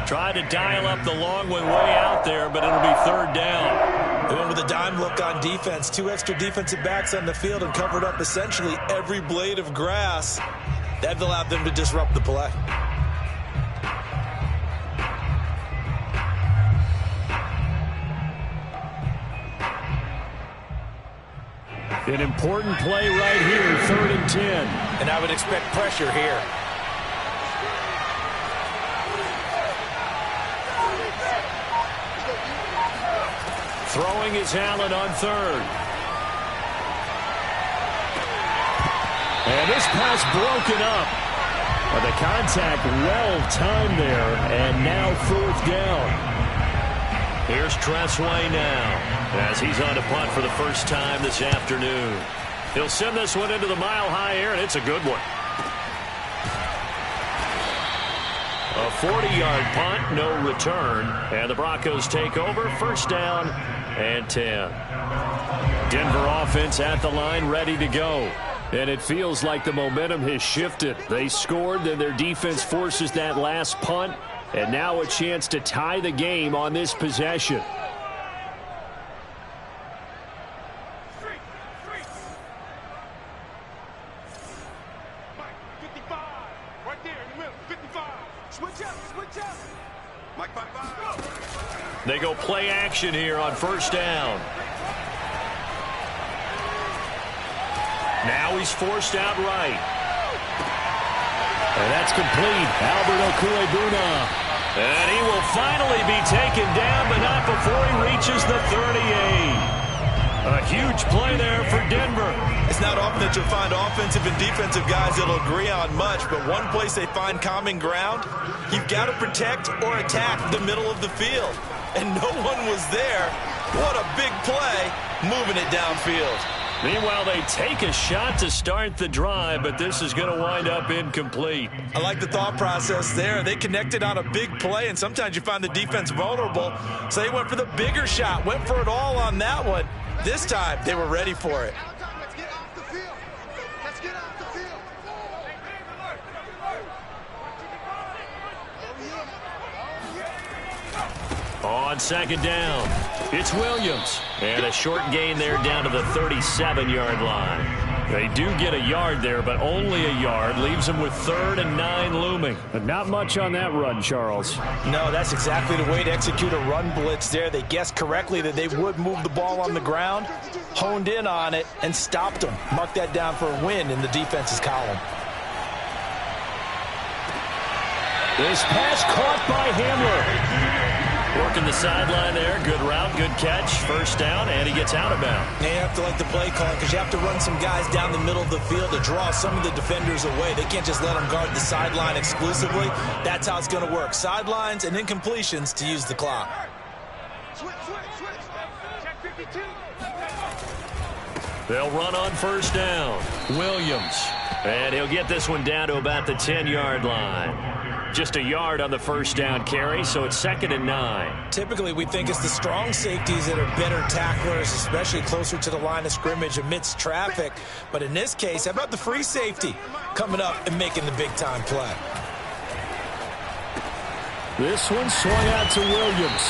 Tried to dial up the long one way out there, but it'll be third down. They went with a dime look on defense. 2 extra defensive backs on the field and covered up essentially every blade of grass. That allowed them to disrupt the play. An important play right here, 3rd and 10. And I would expect pressure here. Throwing is Allen on 3rd. And this pass broken up. And the contact well timed there, and now 4th down. Here's Tressway now as he's on to punt for the first time this afternoon. He'll send this one into the mile-high air, and it's a good one. A 40-yard punt, no return, and the Broncos take over, 1st down and 10. Denver offense at the line, ready to go. And it feels like the momentum has shifted. They scored, then their defense forces that last punt, and now a chance to tie the game on this possession. They go play action here on 1st down. Now he's forced out right. And that's complete. Albert Okwuegbuna. And he will finally be taken down, but not before he reaches the 38. A huge play there for Denver. It's not often that you'll find offensive and defensive guys that'll agree on much, but one place they find common ground, you've got to protect or attack the middle of the field. and no one was there. What a big play, moving it downfield. Meanwhile, they take a shot to start the drive, but this is going to wind up incomplete. I like the thought process there. They connected on a big play, and sometimes you find the defense vulnerable. So they went for the bigger shot, went for it all on that one. This time, they were ready for it. Let's get off the field. Let's get off the field. On second down, it's Williams. And a short gain there down to the 37-yard line. They do get a yard there, but only a yard. Leaves them with 3rd and 9 looming. But not much on that run, Charles. No, that's exactly the way to execute a run blitz there. They guessed correctly that they would move the ball on the ground, honed in on it, and stopped them. Mark that down for a win in the defense's column. This pass caught by Hamler. Working the sideline there. Good route, good catch. First down, and he gets out of bounds. You have to like the play call because you have to run some guys down the middle of the field to draw some of the defenders away. They can't just let them guard the sideline exclusively. That's how it's going to work. Sidelines and incompletions to use the clock. Switch. Check 52. They'll run on first down. Williams. And he'll get this one down to about the 10-yard line. Just a yard on the first down carry, so it's 2nd and 9. Typically, we think it's the strong safeties that are better tacklers, especially closer to the line of scrimmage amidst traffic. But in this case, how about the free safety coming up and making the big-time play? This one swung out to Williams.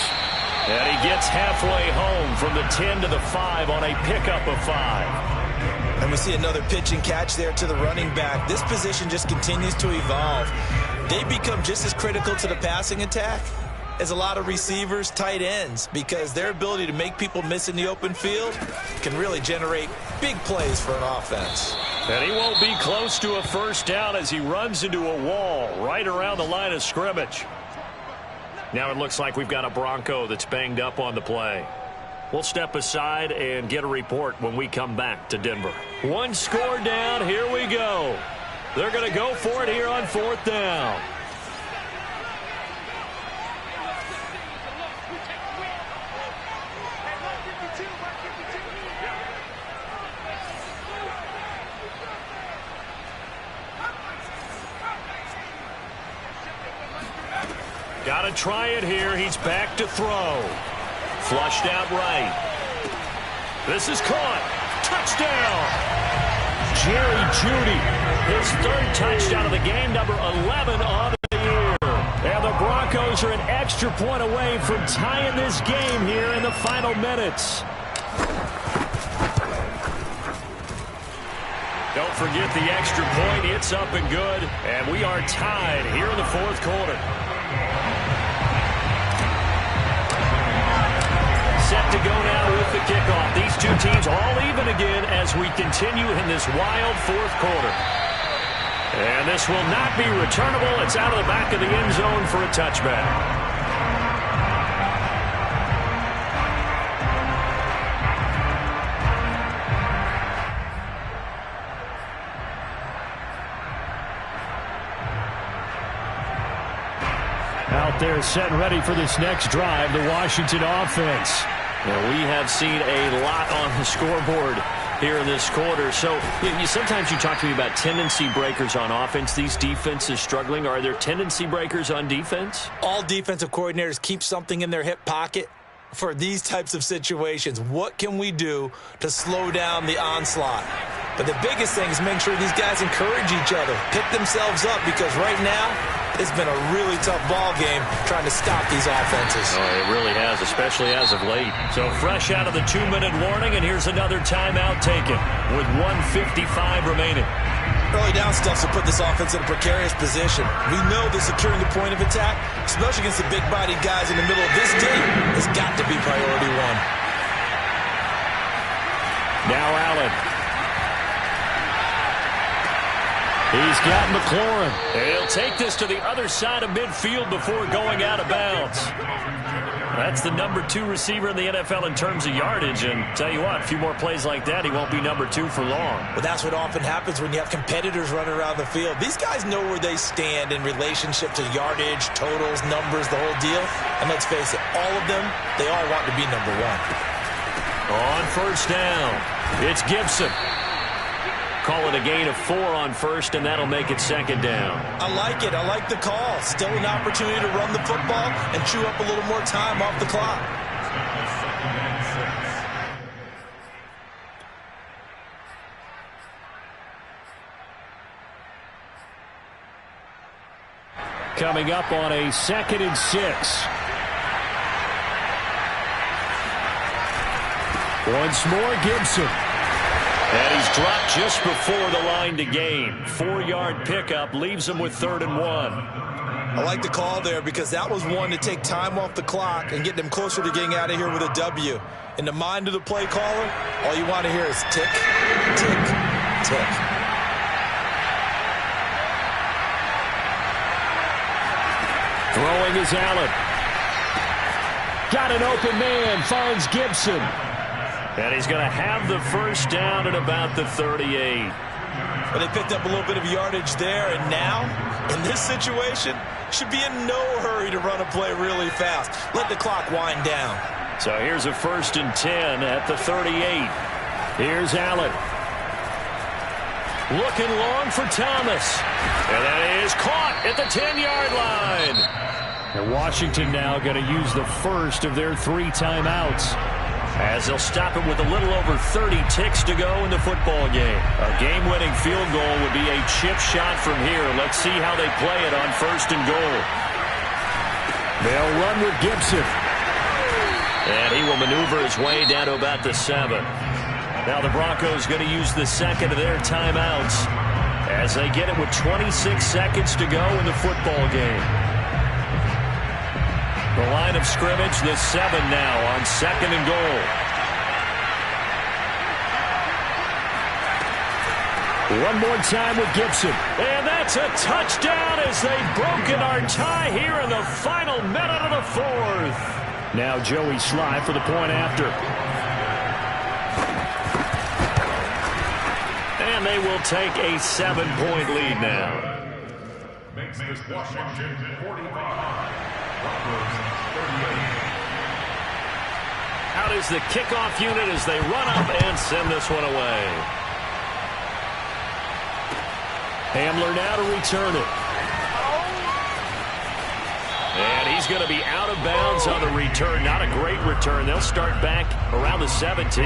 And he gets halfway home from the 10 to the 5 on a pickup of 5. And we see another pitch and catch there to the running back. This position just continues to evolve. They become just as critical to the passing attack as a lot of receivers, tight ends, because their ability to make people miss in the open field can really generate big plays for an offense. And he won't be close to a first down as he runs into a wall right around the line of scrimmage. Now it looks like we've got a Bronco that's banged up on the play. We'll step aside and get a report when we come back to Denver. One score down. Here we go. They're going to go for it here on 4th down. Got to try it here. He's back to throw. Flushed out right. This is caught. Touchdown. Jerry Jeudy, his 3rd touchdown of the game, number 11 on the year. And the Broncos are an extra point away from tying this game here in the final minutes. Don't forget the extra point. It's up and good. And we are tied here in the 4th quarter. Set to go now with the kickoff. These two teams all even again as we continue in this wild 4th quarter. And this will not be returnable. It's out of the back of the end zone for a touchback. Out there set and ready for this next drive, the Washington offense. Now, we have seen a lot on the scoreboard here in this quarter. So sometimes you talk to me about tendency breakers on offense. These defenses struggling. Are there tendency breakers on defense? All defensive coordinators keep something in their hip pocket for these types of situations. What can we do to slow down the onslaught? But the biggest thing is make sure these guys encourage each other, pick themselves up, because right now it's been a really tough ball game trying to stop these offenses. Oh, it really has, especially as of late. So fresh out of the 2-minute warning, and here's another timeout taken with 1:55 remaining. Early down stuff to put this offense in a precarious position. We know that securing the point of attack, especially against the big-bodied guys in the middle of this game, has got to be priority one. Now Allen. He's got McLaurin. And he'll take this to the other side of midfield before going out of bounds. That's the number 2 receiver in the NFL in terms of yardage. And tell you what, a few more plays like that, he won't be number 2 for long. Well, that's what often happens when you have competitors running around the field. These guys know where they stand in relationship to yardage, totals, numbers, the whole deal. And let's face it, all of them, they all want to be number 1. On first down, it's Gibson. Call it a gain of 4 on first, and that'll make it second down. I like it. I like the call. Still an opportunity to run the football and chew up a little more time off the clock. Coming up on a 2nd and 6. Once more, Gibson. And he's dropped just before the line to gain. 4-yard pickup leaves him with 3rd and 1. I like the call there because that was one to take time off the clock and get them closer to getting out of here with a W. In the mind of the play caller, all you want to hear is tick, tick, tick. Throwing is Allen. Got an open man, finds Gibson. And he's going to have the first down at about the 38. Well, they picked up a little bit of yardage there, and now, in this situation, should be in no hurry to run a play really fast. Let the clock wind down. So here's a 1st and 10 at the 38. Here's Allen. Looking long for Thomas. And that is caught at the 10-yard line. And Washington now going to use the first of their 3 timeouts, as they'll stop it with a little over 30 ticks to go in the football game. A game-winning field goal would be a chip shot from here. Let's see how they play it on 1st and goal. They'll run with Gibson. And he will maneuver his way down to about the 7. Now the Broncos going to use the 2nd of their timeouts as they get it with 26 seconds to go in the football game. The line of scrimmage, the 7 now on 2nd and goal. One more time with Gibson. And that's a touchdown as they've broken our tie here in the final minute of the 4th. Now Joey Sly for the point after. And they will take a 7-point lead now. Makes this Washington 45. Broncos 38. Out is the kickoff unit as they run up and send this one away. Hamler now to return it. And he's going to be out of bounds on the return. Not a great return. They'll start back around the 17.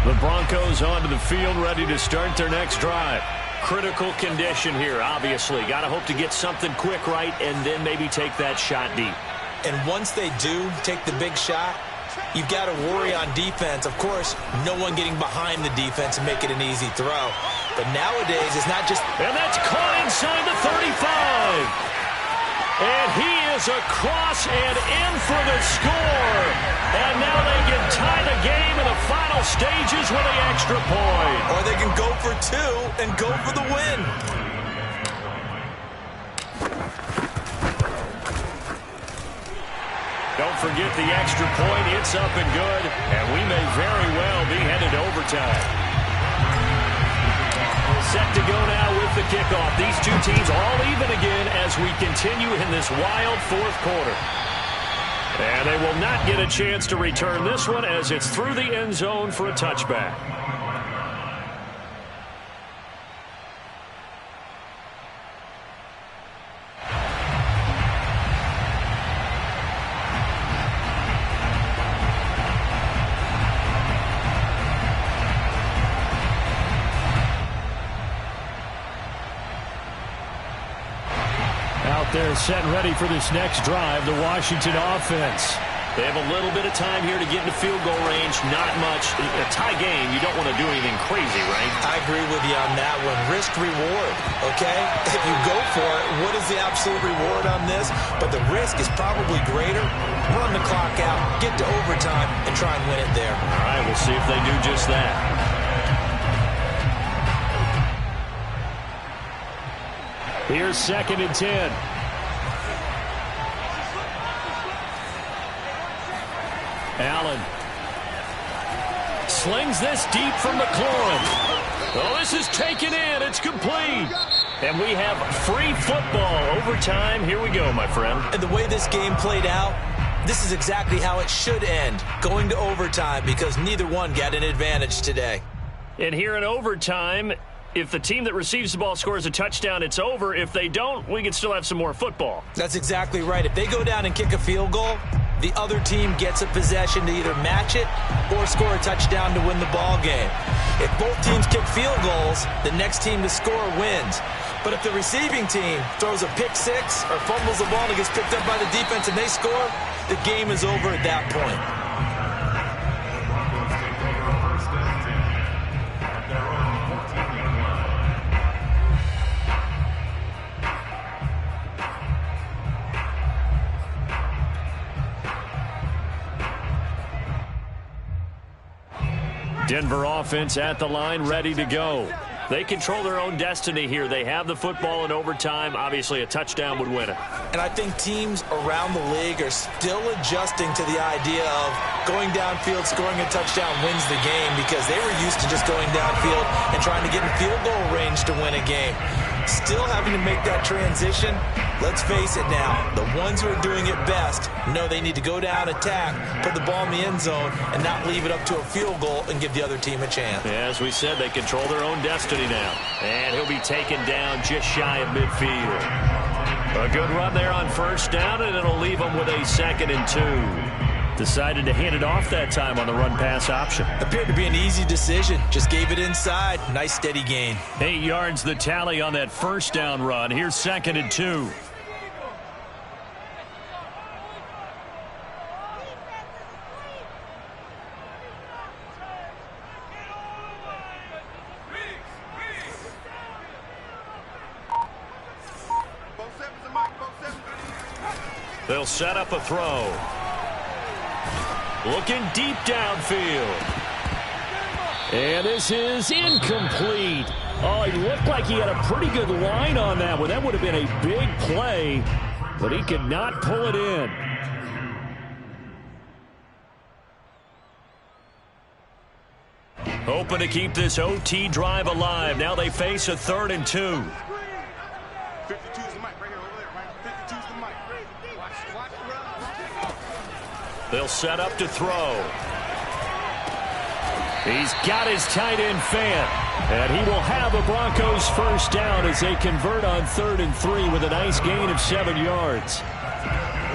The Broncos onto the field, ready to start their next drive. Critical condition here, obviously. Got to hope to get something quick right and then maybe take that shot deep. And once they do take the big shot, you've got to worry on defense. Of course, no one getting behind the defense and make it an easy throw. But nowadays, it's not just... And that's caught inside the 35. And he is across and in for the score. And now they can tie the game in the final stages with the extra point. Or they can go for 2 and go for the win. Don't forget the extra point. It's up and good. And we may very well be headed to overtime. Set to go now with the kickoff. These two teams all even again as we continue in this wild 4th quarter. And they will not get a chance to return this one as it's through the end zone for a touchback. They're set and ready for this next drive, the Washington offense. They have a little bit of time here to get into field goal range. Not much. A tie game, you don't want to do anything crazy, right? I agree with you on that one. Risk reward, okay? If you go for it, what is the absolute reward on this? But the risk is probably greater. Run the clock out, get to overtime, and try and win it there. All right, we'll see if they do just that. Here's 2nd and 10. Allen slings this deep from McLaurin. Oh, this is taken in. It's complete. And we have free football. Overtime. Here we go, my friend. And the way this game played out, this is exactly how it should end, going to overtime, because neither one got an advantage today. And here in overtime, if the team that receives the ball scores a touchdown, it's over. If they don't, we can still have some more football. That's exactly right. If they go down and kick a field goal, the other team gets a possession to either match it or score a touchdown to win the ball game. If both teams kick field goals, the next team to score wins. But if the receiving team throws a pick six or fumbles the ball and it gets picked up by the defense and they score, the game is over at that point. Denver offense at the line, ready to go. They control their own destiny here. They have the football in overtime. Obviously, a touchdown would win it. And I think teams around the league are still adjusting to the idea of going downfield, scoring a touchdown wins the game, because they were used to just going downfield and trying to get in field goal range to win a game. Still having to make that transition. Let's face it now, the ones who are doing it best know they need to go down, attack, put the ball in the end zone, and not leave it up to a field goal and give the other team a chance. As we said, they control their own destiny now. And he'll be taken down just shy of midfield. A good run there on first down, and it'll leave them with a 2nd and 2. Decided to hand it off that time on the run-pass option. Appeared to be an easy decision. Just gave it inside. Nice steady gain. 8 yards the tally on that first down run. Here's 2nd and 2. They'll set up a throw. Looking deep downfield. And this is incomplete. Oh, he looked like he had a pretty good line on that one. That would have been a big play, but he could not pull it in. Hoping to keep this OT drive alive. Now they face a 3rd and 2. 52's the mic right here, over there, right? 52's the mic. Watch the run. They'll set up to throw. He's got his tight end fan. And he will have a Broncos first down as they convert on 3rd and 3 with a nice gain of 7 yards.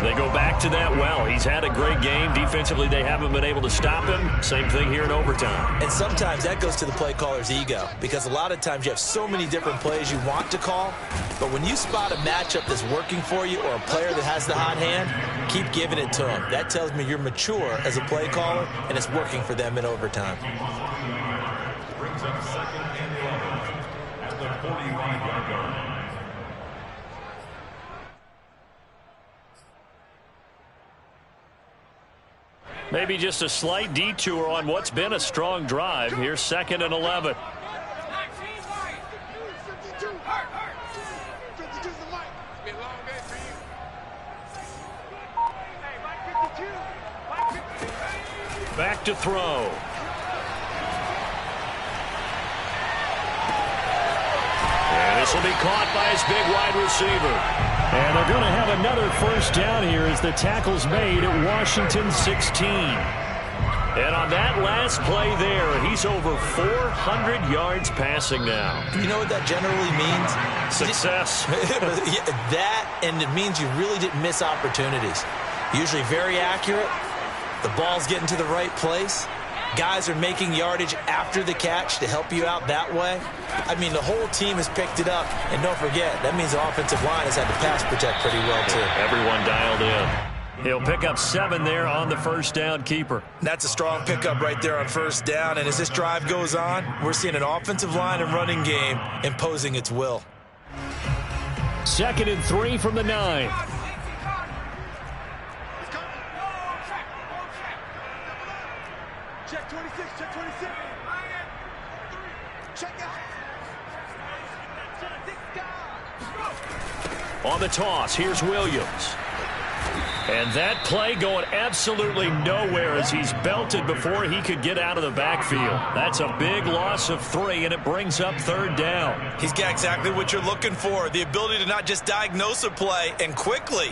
They go back to that well. He's had a great game. Defensively, they haven't been able to stop him. Same thing here in overtime. And sometimes that goes to the play caller's ego, because a lot of times you have so many different plays you want to call, but when you spot a matchup that's working for you or a player that has the hot hand, keep giving it to him. That tells me you're mature as a play caller, and it's working for them in overtime. Brings up 2nd and 11 at the 45-yard line. Maybe just a slight detour on what's been a strong drive. Here's 2nd and 11. 52's the mic. It's been a long day for you. Back to throw. And this will be caught by his big wide receiver. And they're going to have another first down here as the tackle's made at Washington 16. And on that last play there, he's over 400 yards passing now. You know what that generally means? Success. That, and it means you really didn't miss opportunities. Usually very accurate. The ball's getting to the right place. Guys are making yardage after the catch to help you out that way. I mean, the whole team has picked it up. And don't forget, that means the offensive line has had to pass protect pretty well, too. Everyone dialed in. He'll pick up 7 there on the first down keeper. That's a strong pickup right there on first down. And as this drive goes on, we're seeing an offensive line and running game imposing its will. 2nd and 3 from the 9. Check 26, check 26. Check out. On the toss, here's Williams. And that play going absolutely nowhere as he's belted before he could get out of the backfield. That's a big loss of 3, and it brings up 3rd down. He's got exactly what you're looking for, the ability to not just diagnose a play and quickly,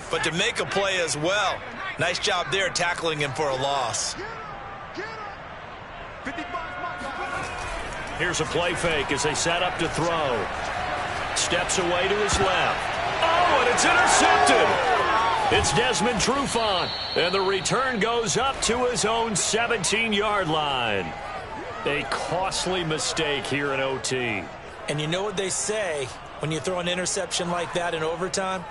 but to make a play as well. Nice job there tackling him for a loss. Here's a play fake as they set up to throw. Steps away to his left. Oh, and it's intercepted. It's Desmond Trufant, and the return goes up to his own 17-yard line. A costly mistake here in OT. And you know what they say, when you throw an interception like that in overtime,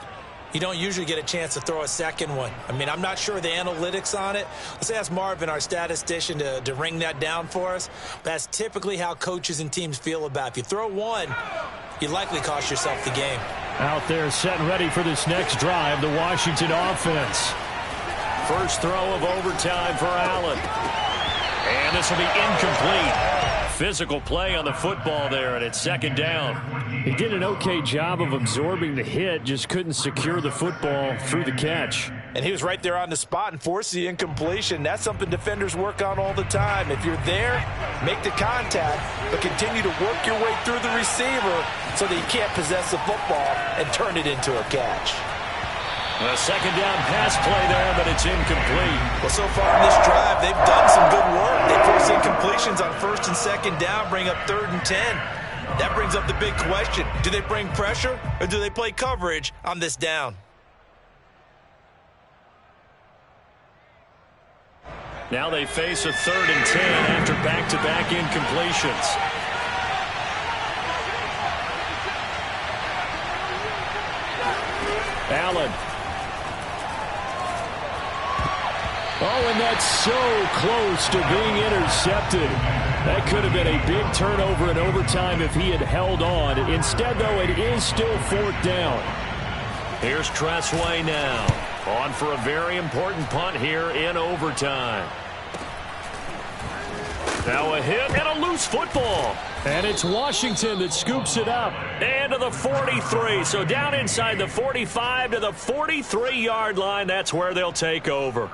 you don't usually get a chance to throw a second one. I mean, I'm not sure the analytics on it. Let's ask Marvin, our statistician, to ring that down for us. That's typically how coaches and teams feel about it. If you throw one, you likely cost yourself the game. Out there set and ready for this next drive, the Washington offense. First throw of overtime for Allen. And this will be incomplete. Physical play on the football there, and it's 2nd down. He did an okay job of absorbing the hit, just couldn't secure the football through the catch. And he was right there on the spot and forced the incompletion. That's something defenders work on all the time. If you're there, make the contact, but continue to work your way through the receiver so that you can't possess the football and turn it into a catch. A 2nd down pass play there, but it's incomplete. Well, so far in this drive, they've done some good work. They force incompletions on 1st and 2nd down, bring up 3rd and 10. That brings up the big question. Do they bring pressure or do they play coverage on this down? Now they face a 3rd and 10 after back-to-back incompletions. Allen. Oh, and that's so close to being intercepted. That could have been a big turnover in overtime if he had held on. Instead, though, it is still 4th down. Here's Tressway now. On for a very important punt here in overtime. Now a hit and a loose football. And it's Washington that scoops it up. And to the 43. So down inside the 45 to the 43-yard line. That's where they'll take over.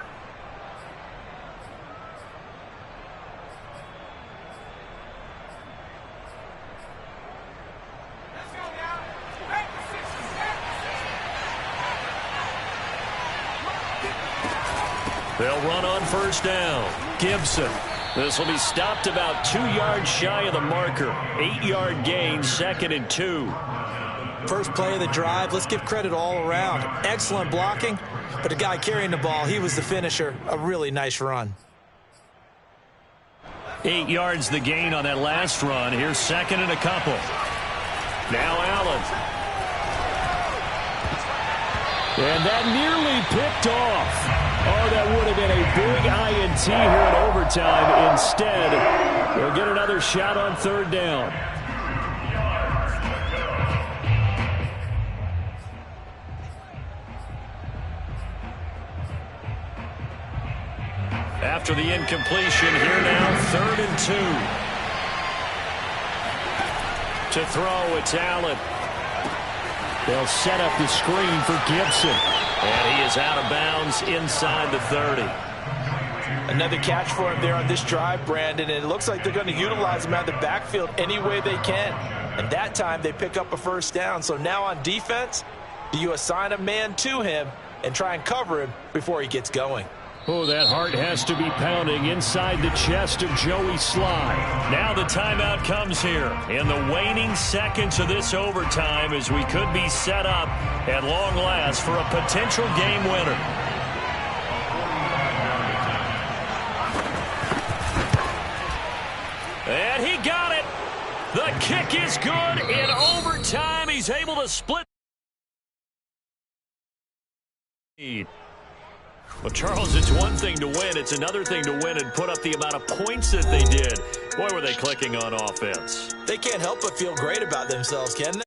They'll run on 1st down. Gibson. This will be stopped about 2 yards shy of the marker. 8-yard gain, 2nd and 2. First play of the drive. Let's give credit all around. Excellent blocking, but the guy carrying the ball, he was the finisher. A really nice run. 8 yards the gain on that last run. Here's 2nd and a couple. Now Allen. And that nearly picked off. Oh, that would have been a big INT here in overtime. Instead, they'll get another shot on 3rd down. After the incompletion, here now, 3rd and 2. To throw, it's Allen. They'll set up the screen for Gibson. And he is out of bounds inside the 30. Another catch for him there on this drive, Brandon, and it looks like they're going to utilize him out of the backfield any way they can. And that time they pick up a 1st down. So now on defense, do you assign a man to him and try and cover him before he gets going? Oh, that heart has to be pounding inside the chest of Joey Sly. Now the timeout comes here in the waning seconds of this overtime as we could be set up at long last for a potential game winner. And he got it. The kick is good in overtime. He's able to split. Well, Charles, it's one thing to win. It's another thing to win and put up the amount of points that they did. Boy, were they clicking on offense. They can't help but feel great about themselves, can they?